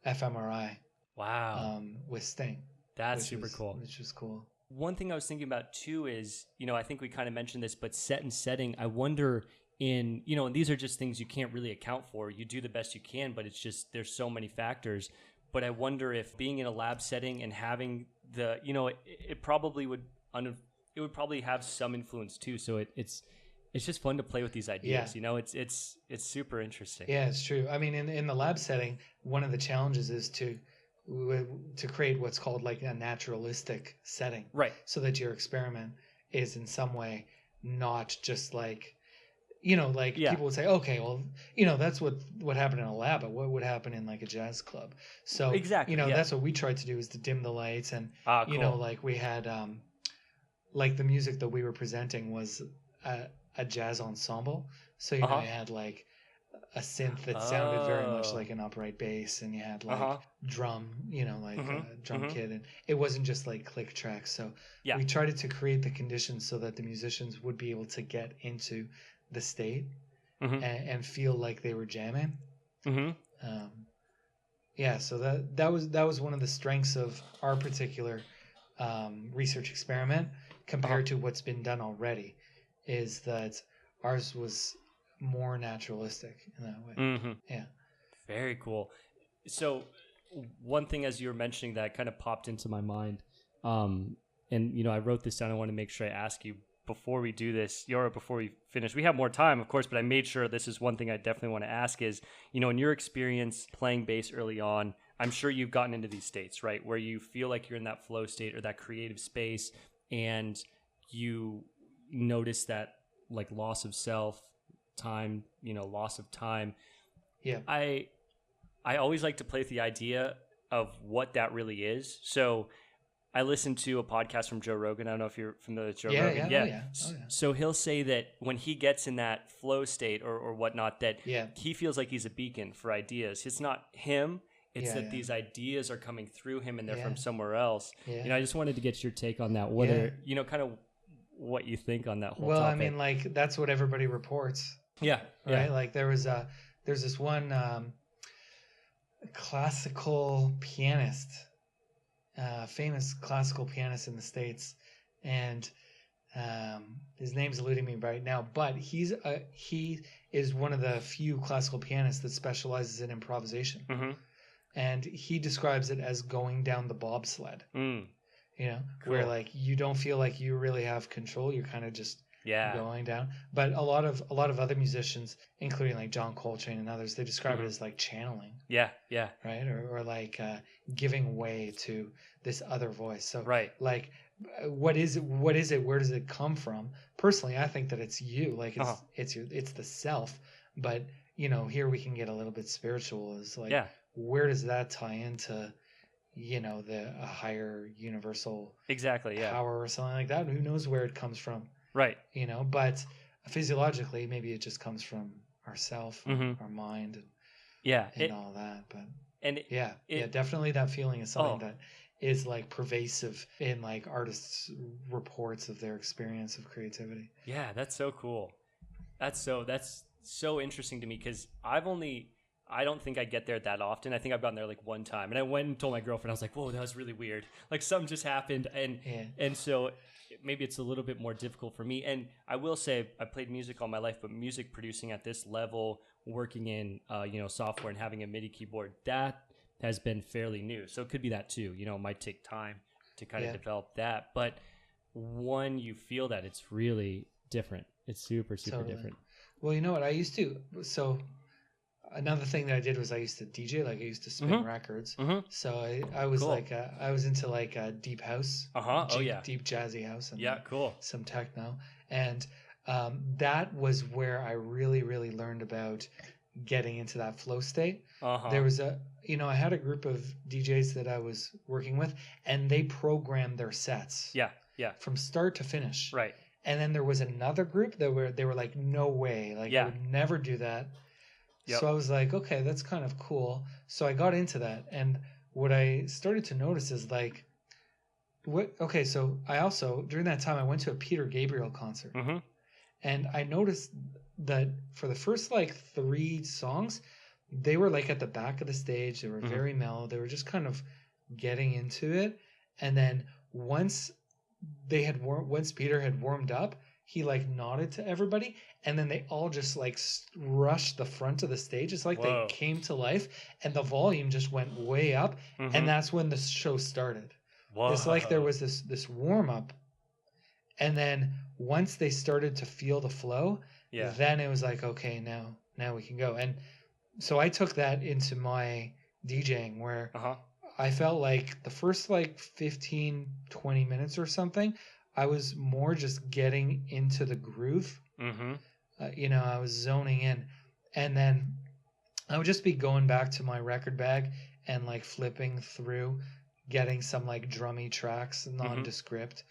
fMRI. Wow. With Sting. That's super cool. Which was cool. One thing I was thinking about too is, I think we kind of mentioned this, but set and setting, I wonder and these are just things you can't really account for. You do the best you can, but it's just, there's so many factors. But I wonder if being in a lab setting and having the, it probably would, it would probably have some influence too. So it's just fun to play with these ideas. It's super interesting. Yeah, it's true. I mean, in the lab setting, one of the challenges is to create what's called like a naturalistic setting, right? So that your experiment is in some way not just like, people would say, okay, well, that's what happened in a lab, but what would happen in like a jazz club? So exactly, that's what we tried to do, is to dim the lights, and cool. like we had like the music that we were presenting was a jazz ensemble. So you had like a synth that sounded very much like an upright bass, and you had like drum, drum kit, and it wasn't just like click tracks. So we tried to create the conditions so that the musicians would be able to get into the state and feel like they were jamming. So that was one of the strengths of our particular research experiment compared to what's been done already, is that ours was more naturalistic in that way. Yeah. Very cool. So one thing as you were mentioning that kind of popped into my mind, and I wrote this down. I want to make sure I ask you before we do this, Yara, before we finish. We have more time, of course, but I made sure this is one thing I definitely want to ask is, in your experience playing bass early on, I'm sure you've gotten into these states, right? Where you feel like you're in that flow state or that creative space, and you notice that like loss of self, time, loss of time. Yeah. I always like to play with the idea of what that really is. So I listened to a podcast from Joe Rogan. I don't know if you're familiar with Joe Rogan. Yeah. So he'll say that when he gets in that flow state or whatnot, that he feels like he's a beacon for ideas. It's not him. It's that these ideas are coming through him and they're from somewhere else. I just wanted to get your take on that. Whether, kind of what you think on that whole topic. I mean, like, that's what everybody reports. Yeah. Right? Like there's this one classical pianist, famous classical pianist in the States, and his name's eluding me right now, but he is one of the few classical pianists that specializes in improvisation. And he describes it as going down the bobsled. Cool. Where like you don't feel like you really have control, you're kind of just going down. But a lot of other musicians, including like John Coltrane and others, they describe it as like channeling. Right? Or like giving way to this other voice. So like what is it? Where does it come from? Personally, I think that it's you. Like it's the self. But here we can get a little bit spiritual. Is like where does that tie into a higher universal power or something like that? Who knows where it comes from? Right. But physiologically, maybe it just comes from ourself, our mind, and all that. But definitely that feeling is something that is like pervasive in like artists' reports of their experience of creativity. Yeah, that's so cool. That's so interesting to me, because I don't think I get there that often. I think I've gotten there like one time, and I went and told my girlfriend. I was like, "Whoa, that was really weird. Like something just happened," and so maybe it's a little bit more difficult for me. And I will say I played music all my life, but music producing at this level working in, software and having a MIDI keyboard, that has been fairly new. So it could be that too. It might take time to kind of develop that. But when you feel that, it's really different. It's super, super Totally. different. Well, you know what I used to? So another thing that I did was I used to DJ, like I used to spin records. So I was Cool. I was into like deep house, deep jazzy house, and cool. some techno, and that was where I really, really learned about getting into that flow state. There was I had a group of DJs that I was working with, and they programmed their sets. From start to finish. Right. And then there was another group that they were like, no way, like I would never do that. Yep. So I was like, okay, that's kind of cool. So I got into that, and what I started to notice is like, so I also during that time I went to a Peter Gabriel concert, and I noticed that for the first like 3 songs, they were like at the back of the stage. They were very mellow. They were just kind of getting into it, and then once Peter had warmed up, he like nodded to everybody, and then they all just like rushed the front of the stage. It's like they came to life, and the volume just went way up, and that's when the show started. It's like there was this warm up, and then once they started to feel the flow, then it was like, okay, now we can go. And so I took that into my DJing, where I felt like the first like 15, 20 minutes or something, I was more just getting into the groove. I was zoning in. And then I would just be going back to my record bag and like flipping through, getting some like drummy tracks, nondescript.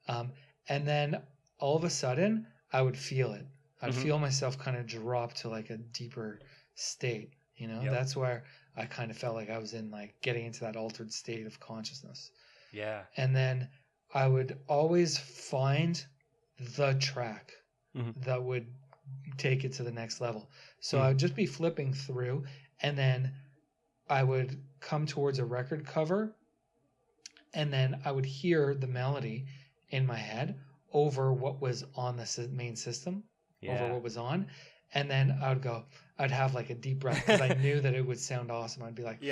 And then all of a sudden, I would feel it. I'd feel myself kind of drop to like a deeper state. That's where I kind of felt like I was in like getting into that altered state of consciousness. Yeah. And then I would always find the track that would take it to the next level. So I would just be flipping through, and then I would come towards a record cover, and then I would hear the melody in my head over what was on the main system, over what was on. And then I'd have like a deep breath because I knew that it would sound awesome. I'd be like,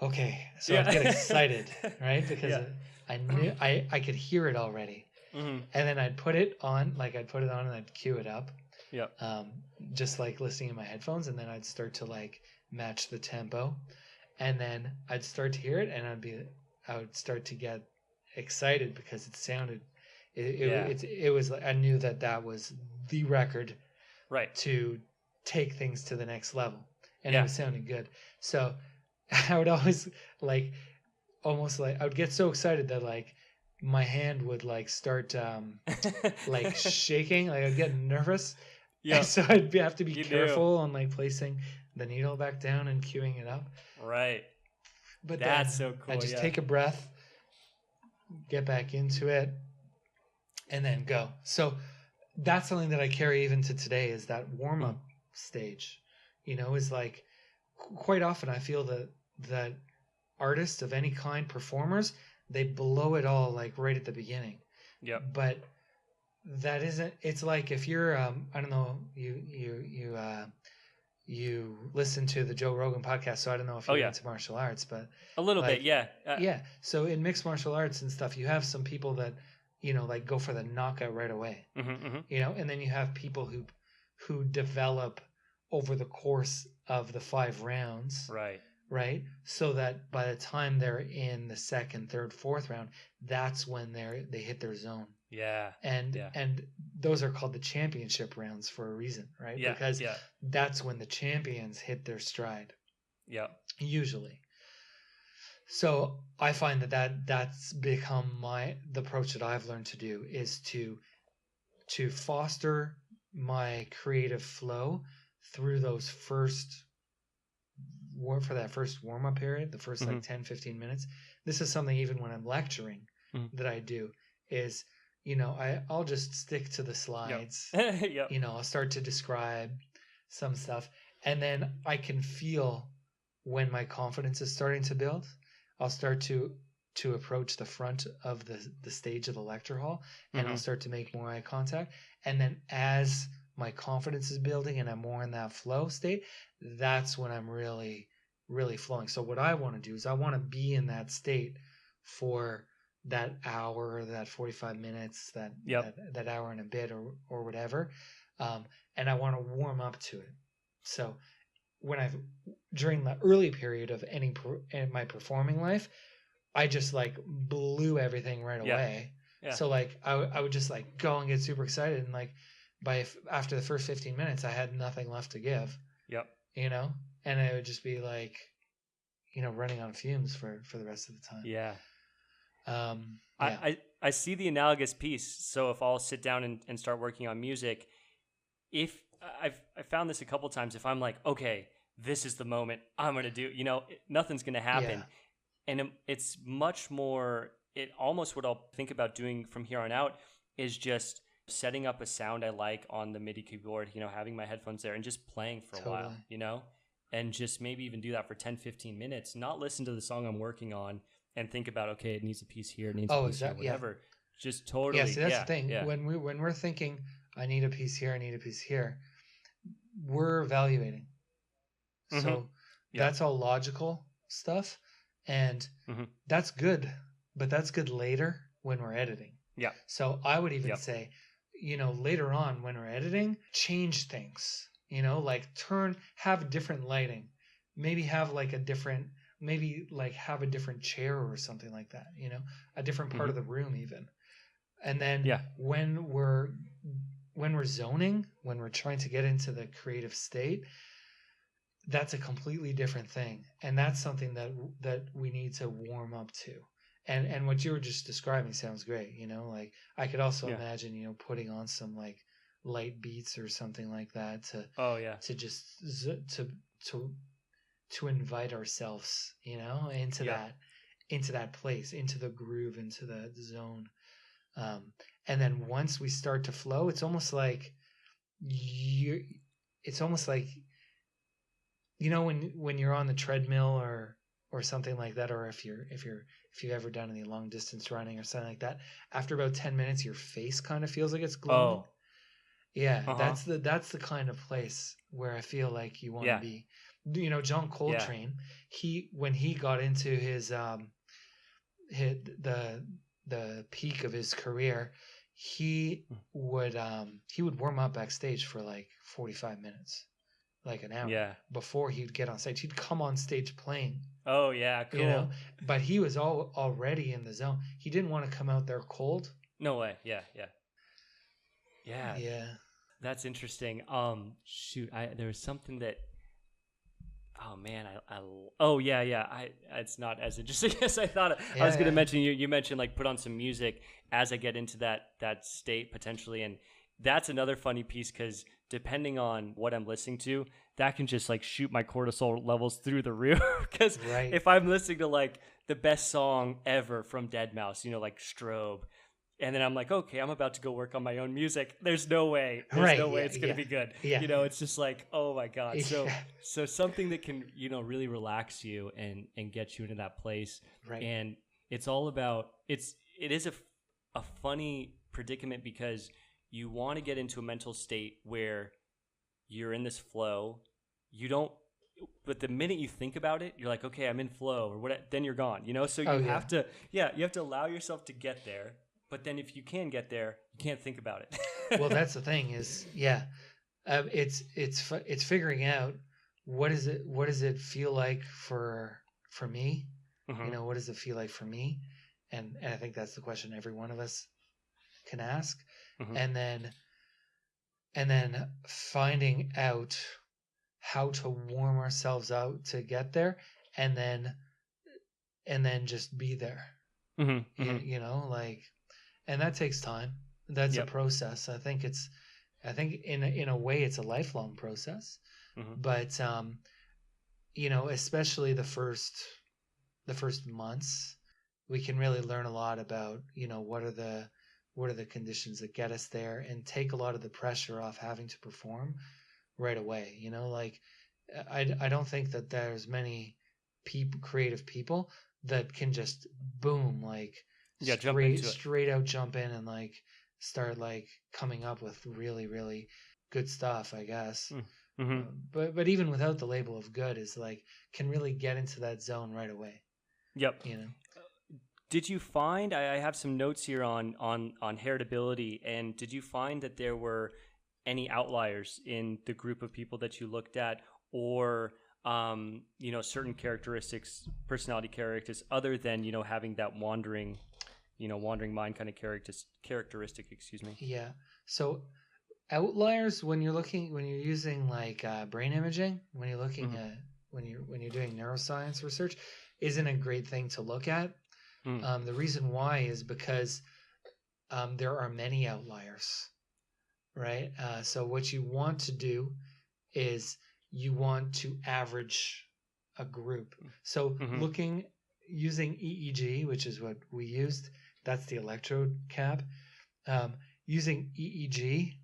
okay. So I'd get excited, right? Because I knew I could hear it already. And then I'd put it on and I'd cue it up. Just like listening in my headphones. And then I'd start to like match the tempo. And then I'd start to hear it, and I would start to get excited because it sounded, it was like, I knew that was the record to take things to the next level, and it was sounding good. So I would always like almost like I would get so excited that like my hand would like start like shaking, like I'd get nervous. And so I'd have to be careful on like placing the needle back down and cueing it up. But that's so cool. I just take a breath, get back into it, and then go. So that's something that I carry even to today, is that warm-up stage. Is like quite often I feel that artists of any kind, performers, they blow it all like right at the beginning. But that isn't, it's like if you're I don't know, you listen to the Joe Rogan podcast, so I don't know if you're into martial arts, but a little bit, so in mixed martial arts and stuff, you have some people that like go for the knockout right away. And then you have people who develop over the course of the 5 rounds. Right. So that by the time they're in the second, third, fourth round, that's when they hit their zone. And those are called the championship rounds for a reason, right? Because that's when the champions hit their stride. Usually. So I find that's become the approach that I've learned to do, is to foster my creative flow through those first warm-up period, the first like 10, 15 minutes. This is something even when I'm lecturing that I do, is, I'll just stick to the slides. I'll start to describe some stuff, and then I can feel when my confidence is starting to build. I'll start to approach the front of the stage of the lecture hall, and I'll start to make more eye contact. And then as my confidence is building and I'm more in that flow state, that's when I'm really, really flowing. So what I want to do is I want to be in that state for that hour, that 45 minutes, that hour and a bit or whatever. And I want to warm up to it. So during the early period of in my performing life, I just like blew everything right away. Yeah. So like I would just like go and get super excited, and like after the first 15 minutes, I had nothing left to give. Yep. You know, and it would just be like, you know, running on fumes for the rest of the time. Yeah. Yeah. I see the analogous piece. So if I'll sit down and start working on music, if I found this a couple times, if I'm like, okay, this is the moment I'm going to do, you know, nothing's going to happen. Yeah. And it's much more, it almost what I'll think about doing from here on out is just setting up a sound I like on the MIDI keyboard, you know, having my headphones there and just playing for a while, you know, and just maybe even do that for 10, 15 minutes, not listen to the song I'm working on and think about, okay, it needs a piece here, it needs a piece here, whatever. Yeah. Just totally. Yeah, see, that's the thing. Yeah. When we're thinking, I need a piece here, I need a piece here, we're evaluating. Mm-hmm. So that's all logical stuff. And that's good, but that's good later when we're editing. Yeah. So I would even say, you know, later on when we're editing, change things, you know, like have different lighting, maybe have like have a different chair or something like that, you know, a different part of the room even. And then when we're zoning, when we're trying to get into the creative state, that's a completely different thing. And that's something that we need to warm up to. And what you were just describing sounds great, you know, like I could also imagine, you know, putting on some like light beats or something like that to just to invite ourselves, you know, into that place, into the groove, into the zone. And then once we start to flow, it's almost like you know, when you're on the treadmill or something like that, or if you've ever done any long distance running or something like that, after about 10 minutes, your face kind of feels like it's glowing. Oh. Yeah, that's the kind of place where I feel like you want to be. You know, John Coltrane, when he got into the peak of his career, he would warm up backstage for like 45 minutes. Like an hour before he'd get on stage. He'd come on stage playing. Oh, yeah, cool. You know? But he was already in the zone. He didn't want to come out there cold. No way. Yeah. That's interesting. Shoot, there was something that, oh man, it's not as interesting as I thought. I was going to mention, you mentioned like put on some music as I get into that state potentially. And that's another funny piece because depending on what I'm listening to, that can just like shoot my cortisol levels through the roof. Because if I'm listening to like the best song ever from Deadmau5, you know, like Strobe, and then I'm like, okay, I'm about to go work on my own music. There's no way. It's going to be good. Yeah. You know, it's just like, oh my God. So something that can, you know, really relax you and get you into that place. Right. And it's all about, it is a funny predicament because you want to get into a mental state where you're in this flow. But the minute you think about it, you're like, okay, I'm in flow or what, then you're gone, you know? So you have to allow yourself to get there. But then if you can get there, you can't think about it. Well, that's the thing is, it's figuring out what does it feel like for me? Mm-hmm. You know, what does it feel like for me? And I think that's the question every one of us can ask. Mm-hmm. And then finding out how to warm ourselves out to get there, and then just be there. Mm-hmm. You know, like, and that takes time. That's a process. I think in a way it's a lifelong process. Mm-hmm. But you know, especially the first months, we can really learn a lot about, you know, what are the conditions that get us there, and take a lot of the pressure off having to perform right away. You know, like I don't think that there's many creative people that can just boom, like straight out jump in and like start like coming up with really, really good stuff, I guess. Mm-hmm. But even without the label of good, is like can really get into that zone right away. Yep. You know. Did you find, I have some notes here on heritability, and did you find that there were any outliers in the group of people that you looked at, or certain characteristics, personality characteristics, other than having that wandering mind kind of characteristic? Excuse me. Yeah. So outliers when you're using like brain imaging, when you're looking at when you're doing neuroscience research, isn't a great thing to look at. The reason why is because there are many outliers, right? So what you want to do is you want to average a group. So using EEG, which is what we used, that's the electrode cap. Using EEG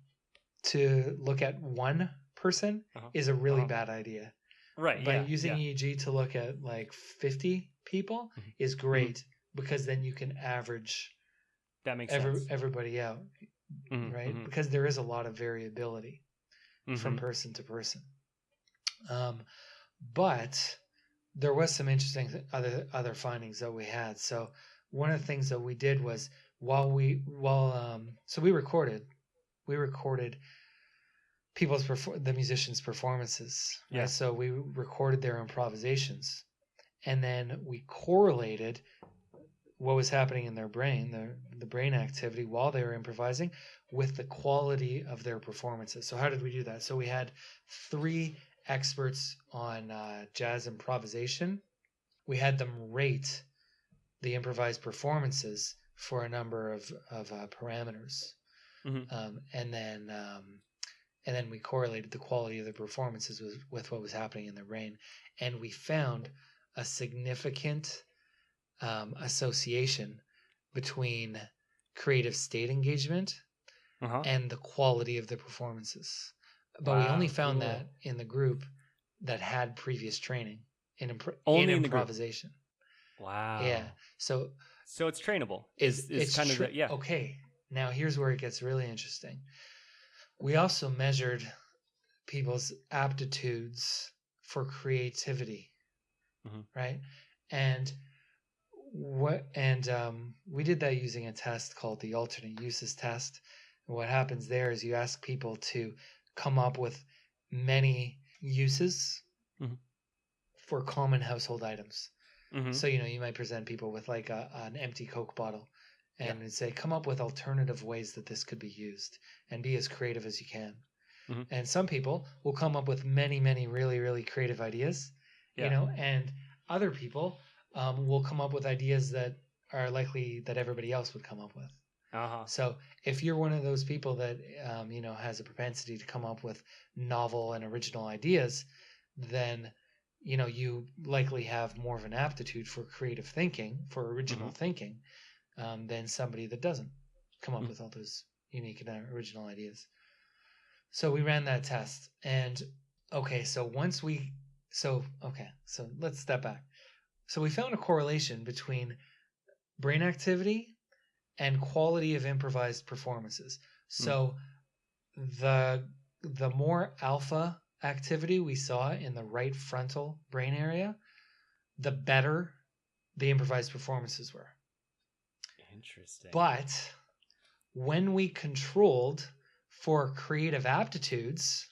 to look at one person is a really bad idea. Right. But using EEG to look at like 50 people is great because then you can average everybody out, right? Because there is a lot of variability from person to person. But there was some interesting other findings that we had. So one of the things that we did was so we recorded the musicians' performances. Right? Yeah. So we recorded their improvisations, and then we correlated what was happening in their brain, the brain activity while they were improvising, with the quality of their performances. So how did we do that? So we had 3 experts on jazz improvisation. We had them rate the improvised performances for a number of parameters, and then we correlated the quality of the performances with what was happening in their brain, and we found a significant association between creative state engagement and the quality of the performances. But we only found that in the group that had previous training in improvisation. Wow. Yeah. So it's trainable. It's kind of yeah. Okay. Now here's where it gets really interesting. We also measured people's aptitudes for creativity, right? And we did that using a test called the alternate uses test. And what happens there is you ask people to come up with many uses for common household items. So you might present people with like an empty Coke bottle and say, come up with alternative ways that this could be used and be as creative as you can. And some people will come up with many, many really, really creative ideas, and other people will come up with ideas that are likely that everybody else would come up with. So if you're one of those people that, has a propensity to come up with novel and original ideas, then, you likely have more of an aptitude for creative thinking, for original thinking, than somebody that doesn't come up with all those unique and original ideas. So we ran that test, and so let's step back. So we found a correlation between brain activity and quality of improvised performances. So the more alpha activity we saw in the right frontal brain area, the better the improvised performances were. Interesting. But when we controlled for creative aptitudes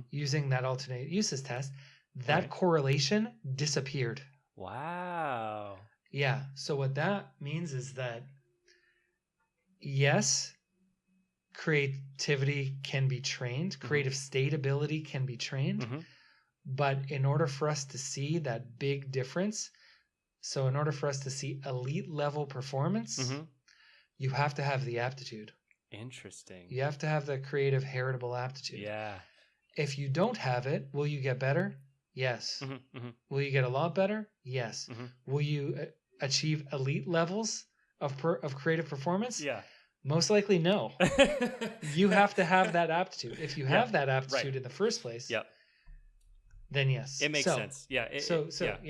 using that alternate uses test, that correlation disappeared. Wow. Yeah. So what that means is that, yes, creativity can be trained, creative state ability can be trained, but in order for us to see that big difference, so in order for us to see elite level performance, you have to have the aptitude. Interesting. You have to have the creative heritable aptitude. Yeah. If you don't have it, will you get better? Yes. Will you get a lot better? Yes. Will you achieve elite levels of creative performance? Yeah. Most likely no. You have to have that aptitude. If you have that aptitude in the first place, then yes. It makes sense. Yeah. So that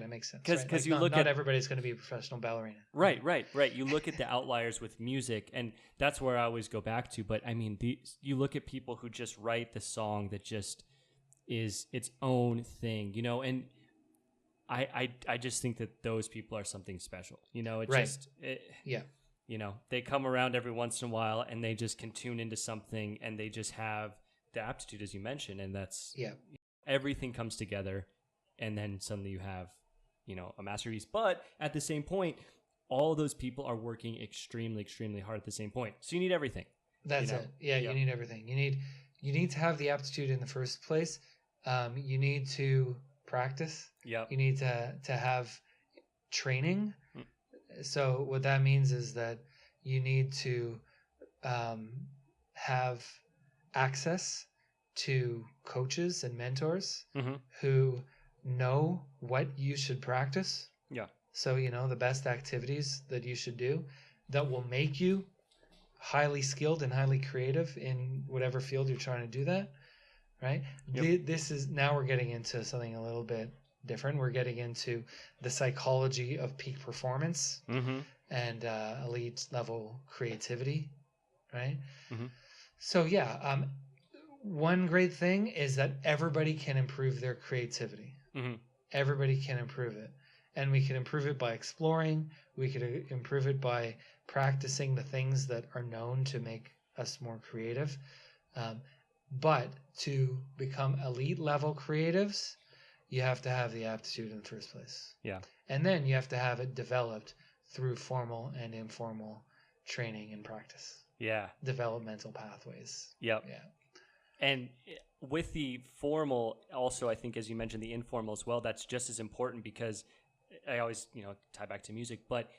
makes sense. Because right? Like you look not at everybody's going to be a professional ballerina. right. You look at the outliers with music, and that's where I always go back to. But I mean, you look at people who just write the song that just is its own thing, and I just think that those people are something special. They come around every once in a while, and they just can tune into something, and they just have the aptitude, as you mentioned, and that's everything comes together, and then suddenly you have a masterpiece. But at the same point, all of those people are working extremely hard at the same point, so you need everything. That's it. You need everything. You need to have the aptitude in the first place. You need to practice. You need to have training. So what that means is that you need to have access to coaches and mentors who know what you should practice. So, the best activities that you should do that will make you highly skilled and highly creative in whatever field you're trying to do that, right? This is, now we're getting into something a little bit different. We're getting into the psychology of peak performance and elite level creativity, right? So one great thing is that everybody can improve their creativity. Everybody can improve it. And we can improve it by exploring. We could improve it by practicing the things that are known to make us more creative. But to become elite level creatives, you have to have the aptitude in the first place. And then you have to have it developed through formal and informal training and practice. Developmental pathways. And with the formal, also, I think, as you mentioned, the informal as well, that's just as important, because I always, tie back to music, but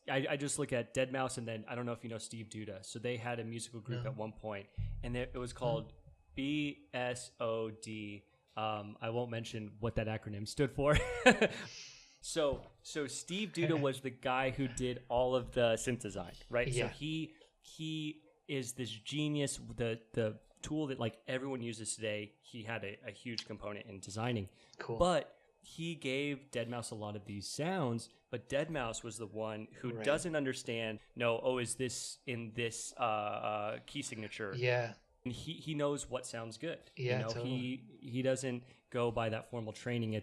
I just look at Deadmau5, and then I don't know if you know Steve Duda. So they had a musical group at one point, and it was called BSOD. I won't mention what that acronym stood for. So Steve Duda was the guy who did all of the synth design, right? So he is this genius. The tool that like everyone uses today, he had a huge component in designing. Cool. But he gave Deadmau5 a lot of these sounds, but Deadmau5 was the one who doesn't understand, is this in this key signature? And he knows what sounds good. Totally. He doesn't go by that formal training.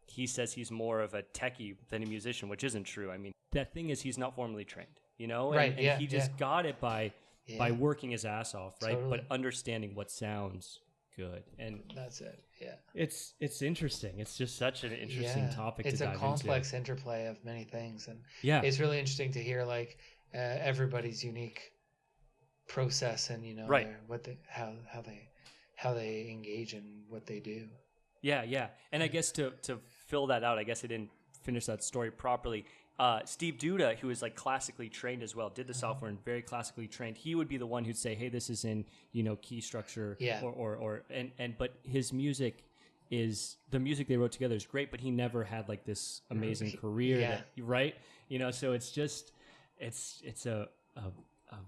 He says he's more of a techie than a musician, which isn't true. I mean, that thing is he's not formally trained, and he just got it by working his ass off, right? Totally. But understanding what sounds good, and that's it. It's interesting. It's just such an interesting topic. It's to a dive complex into. interplay of many things, and it's really interesting to hear like everybody's unique process and how they engage in what they do. And I guess to fill that out, I guess I didn't finish that story properly. Steve Duda, who is like classically trained as well, did the software and very classically trained. He would be the one who'd say, "Hey, this is in key structure," but his music is the music they wrote together is great, but he never had like this amazing career, right? So it's just it's a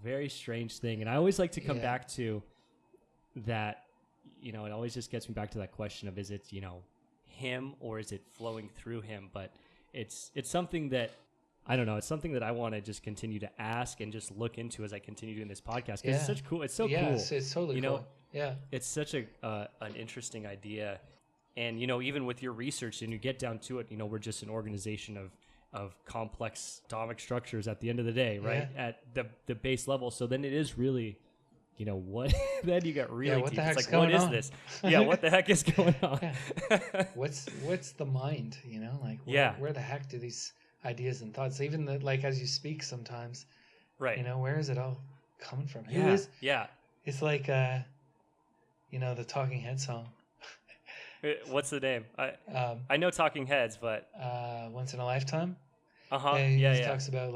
very strange thing, and I always like to come back to that. It always just gets me back to that question of, is it him or is it flowing through him? But it's something that I don't know. It's something that I want to just continue to ask and just look into as I continue doing this podcast, because it's such cool. It's so cool. It's totally cool. It's such an interesting idea, and even with your research, and you get down to it, we're just an organization of complex atomic structures at the end of the day, right? At the base level. So then it is really, what? Then you got really what deep. The heck's it's like, going what on? is this? What the heck is going on? What's the mind? Where the heck do these ideas and thoughts, even as you speak sometimes, right? Where is it all coming from? It's like the Talking Head song. What's the name? I know Talking Heads, but Once in a Lifetime. He talks about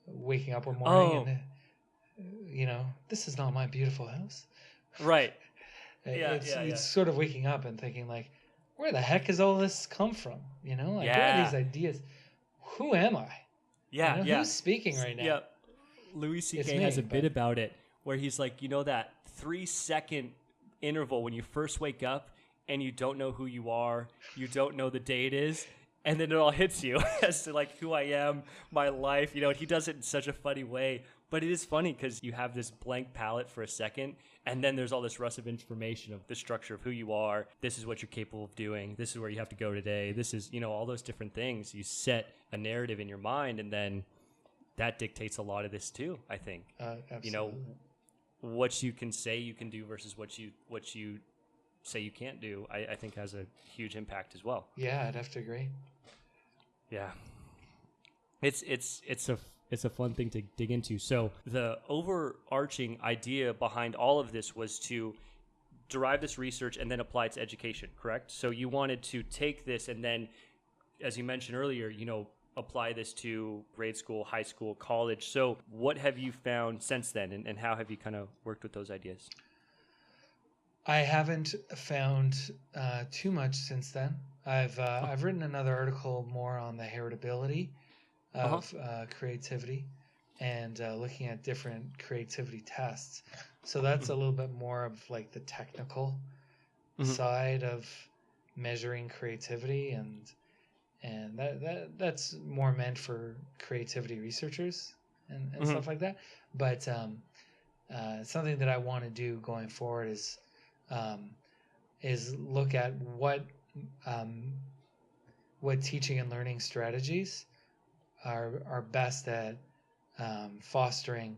waking up one morning and this is not my beautiful house. Right. It's sort of waking up and thinking where the heck has all this come from? Where are these ideas? Who am I? Who's speaking right now? Louis C.K. has a bit about it where he's like, that 3-second interval when you first wake up and you don't know who you are, you don't know the day it is, and then it all hits you as to like who I am, my life, and he does it in such a funny way. But it is funny because you have this blank palette for a second, and then there's all this rush of information of the structure of who you are. This is what you're capable of doing. This is where you have to go today. This is, all those different things. You set a narrative in your mind, and then that dictates a lot of this too, I think. Absolutely. What you can say you can do versus what you say you can't do, I think has a huge impact as well. Yeah, I'd have to agree. Yeah. It's a fun thing to dig into. So the overarching idea behind all of this was to derive this research and then apply it to education, correct? So you wanted to take this and then, as you mentioned earlier, apply this to grade school, high school, college. So what have you found since then, and how have you kind of worked with those ideas? I haven't found too much since then. I've written another article more on the heritability of creativity and looking at different creativity tests. So that's a little bit more of like the technical side of measuring creativity, and that's more meant for creativity researchers and stuff like that. But something that I want to do going forward is look at what teaching and learning strategies are best at fostering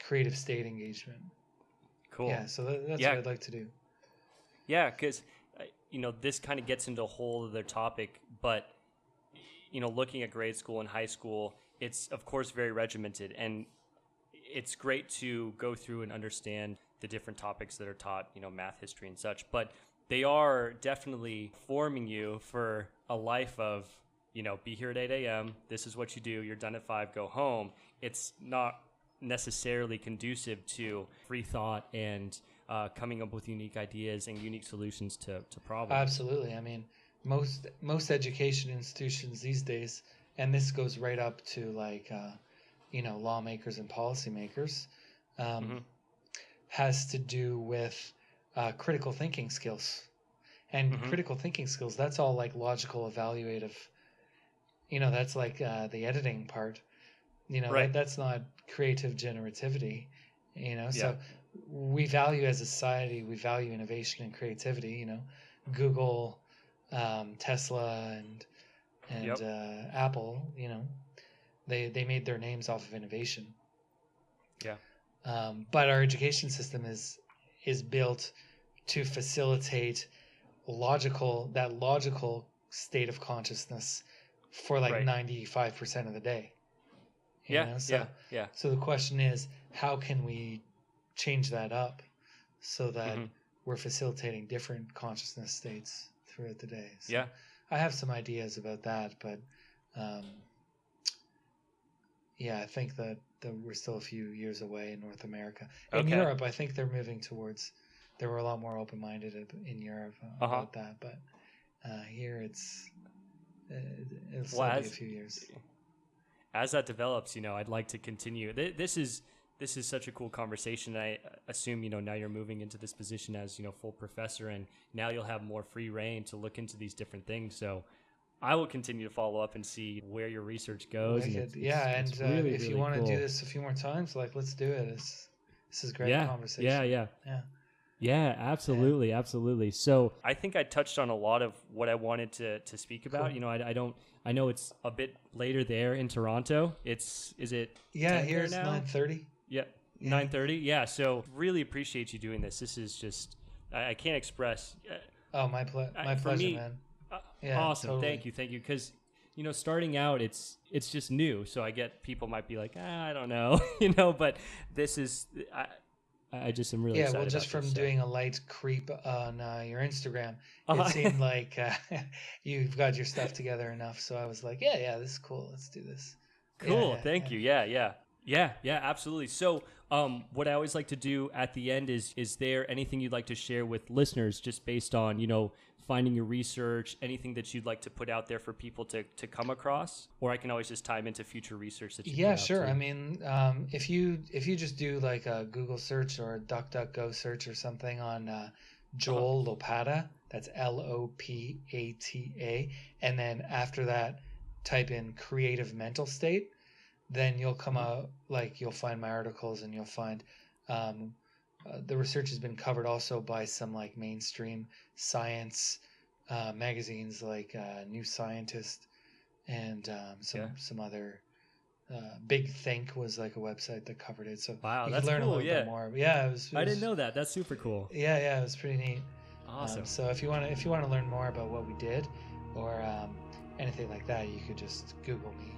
creative state engagement. Cool. Yeah, so that's what I'd like to do. Yeah, because this kind of gets into a whole other topic, but looking at grade school and high school, it's of course very regimented, and it's great to go through and understand the different topics that are taught, math, history, and such, but they are definitely forming you for a life of, be here at 8 a.m., this is what you do, you're done at 5, go home. It's not necessarily conducive to free thought and coming up with unique ideas and unique solutions to problems. Absolutely. I mean, most education institutions these days, and this goes right up to like, lawmakers and policymakers, has to do with critical thinking skills. And critical thinking skills, that's all like logical, evaluative. That's like the editing part. Right. That's not creative generativity. So we value as a society, we value innovation and creativity. Google, Tesla, and Apple. They made their names off of innovation. Yeah. But our education system is built to facilitate logical state of consciousness for like 95% of the day. So the question is, how can we change that up so that we're facilitating different consciousness states throughout the day? So I have some ideas about that, but I think that we're still a few years away in North America. In Europe, I think they're moving towards. They were a lot more open-minded in Europe about that, but here it'll still be a few years. As that develops, I'd like to continue. This is such a cool conversation. I assume now you're moving into this position as full professor, and now you'll have more free reign to look into these different things. So I will continue to follow up and see where your research goes. It's really, if you want to do this a few more times, let's do it. This is great conversation. Yeah, absolutely, absolutely. So I think I touched on a lot of what I wanted to speak about. Cool. I know it's a bit later there in Toronto. Is it? Yeah, here it's 9:30. Yeah, 9:30. Yeah. So really appreciate you doing this. This is just I can't express. My pleasure, man. Awesome. Totally. Thank you. Because starting out, it's just new. So I get people might be like, I don't know, but this is. I just am really excited. Well, just from doing a light creep on your Instagram, it seemed like you've got your stuff together enough. So I was like, this is cool. Let's do this. Cool. Thank you. Yeah, absolutely. So What I always like to do at the end is there anything you'd like to share with listeners just based on, finding your research, anything that you'd like to put out there for people to come across? Or I can always just time into future research that you put out Sure. too. I mean, if you just do like a Google search or a DuckDuckGo search or something on Joel Lopata, that's Lopata, and then after that type in creative mental state, then you'll come out, like you'll find my articles, and you'll find the research has been covered also by some like mainstream science magazines like New Scientist and some other. Big Think was like a website that covered it, so Wow, you could that's learn a cool. little Yeah, bit more. Yeah, I didn't know that. That's super cool. Yeah, it was pretty neat. Awesome. So if you want to learn more about what we did or anything like that, you could just Google me.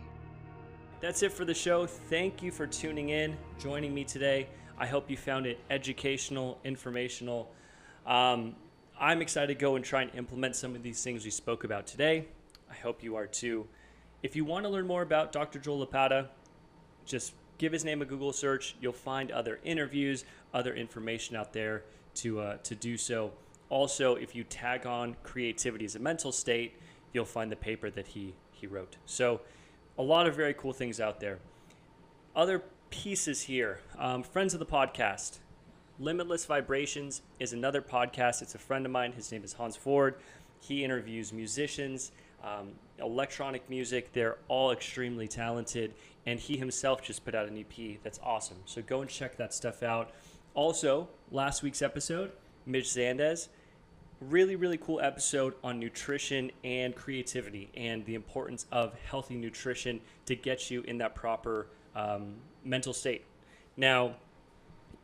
That's it for the show. Thank you for tuning in, joining me today. I hope you found it educational, informational. I'm excited to go and try and implement some of these things we spoke about today. I hope you are too. If you want to learn more about Dr. Joel Lopata, just give his name a Google search. You'll find other interviews, other information out there to do so. Also, if you tag on creativity as a mental state, you'll find the paper that he wrote. So a lot of very cool things out there. Other pieces here. Friends of the podcast. Limitless Vibrations is another podcast. It's a friend of mine. His name is Hans Ford. He interviews musicians, electronic music. They're all extremely talented. And he himself just put out an EP that's awesome. So go and check that stuff out. Also, last week's episode, Mitch Zandez. Really, really cool episode on nutrition and creativity and the importance of healthy nutrition to get you in that proper mental state. Now,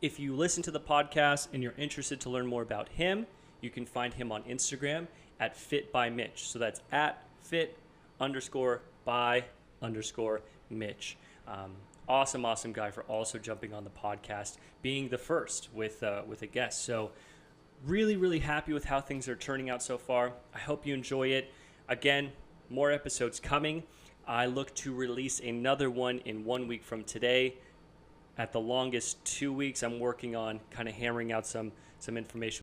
if you listen to the podcast and you're interested to learn more about him, you can find him on Instagram at FitByMitch. So that's at fit_by_Mitch. Awesome guy for also jumping on the podcast, being the first with a guest. So really, really happy with how things are turning out so far. I hope you enjoy it. Again, more episodes coming. I look to release another one in 1 week from today. At the longest, 2 weeks. I'm working on kind of hammering out some information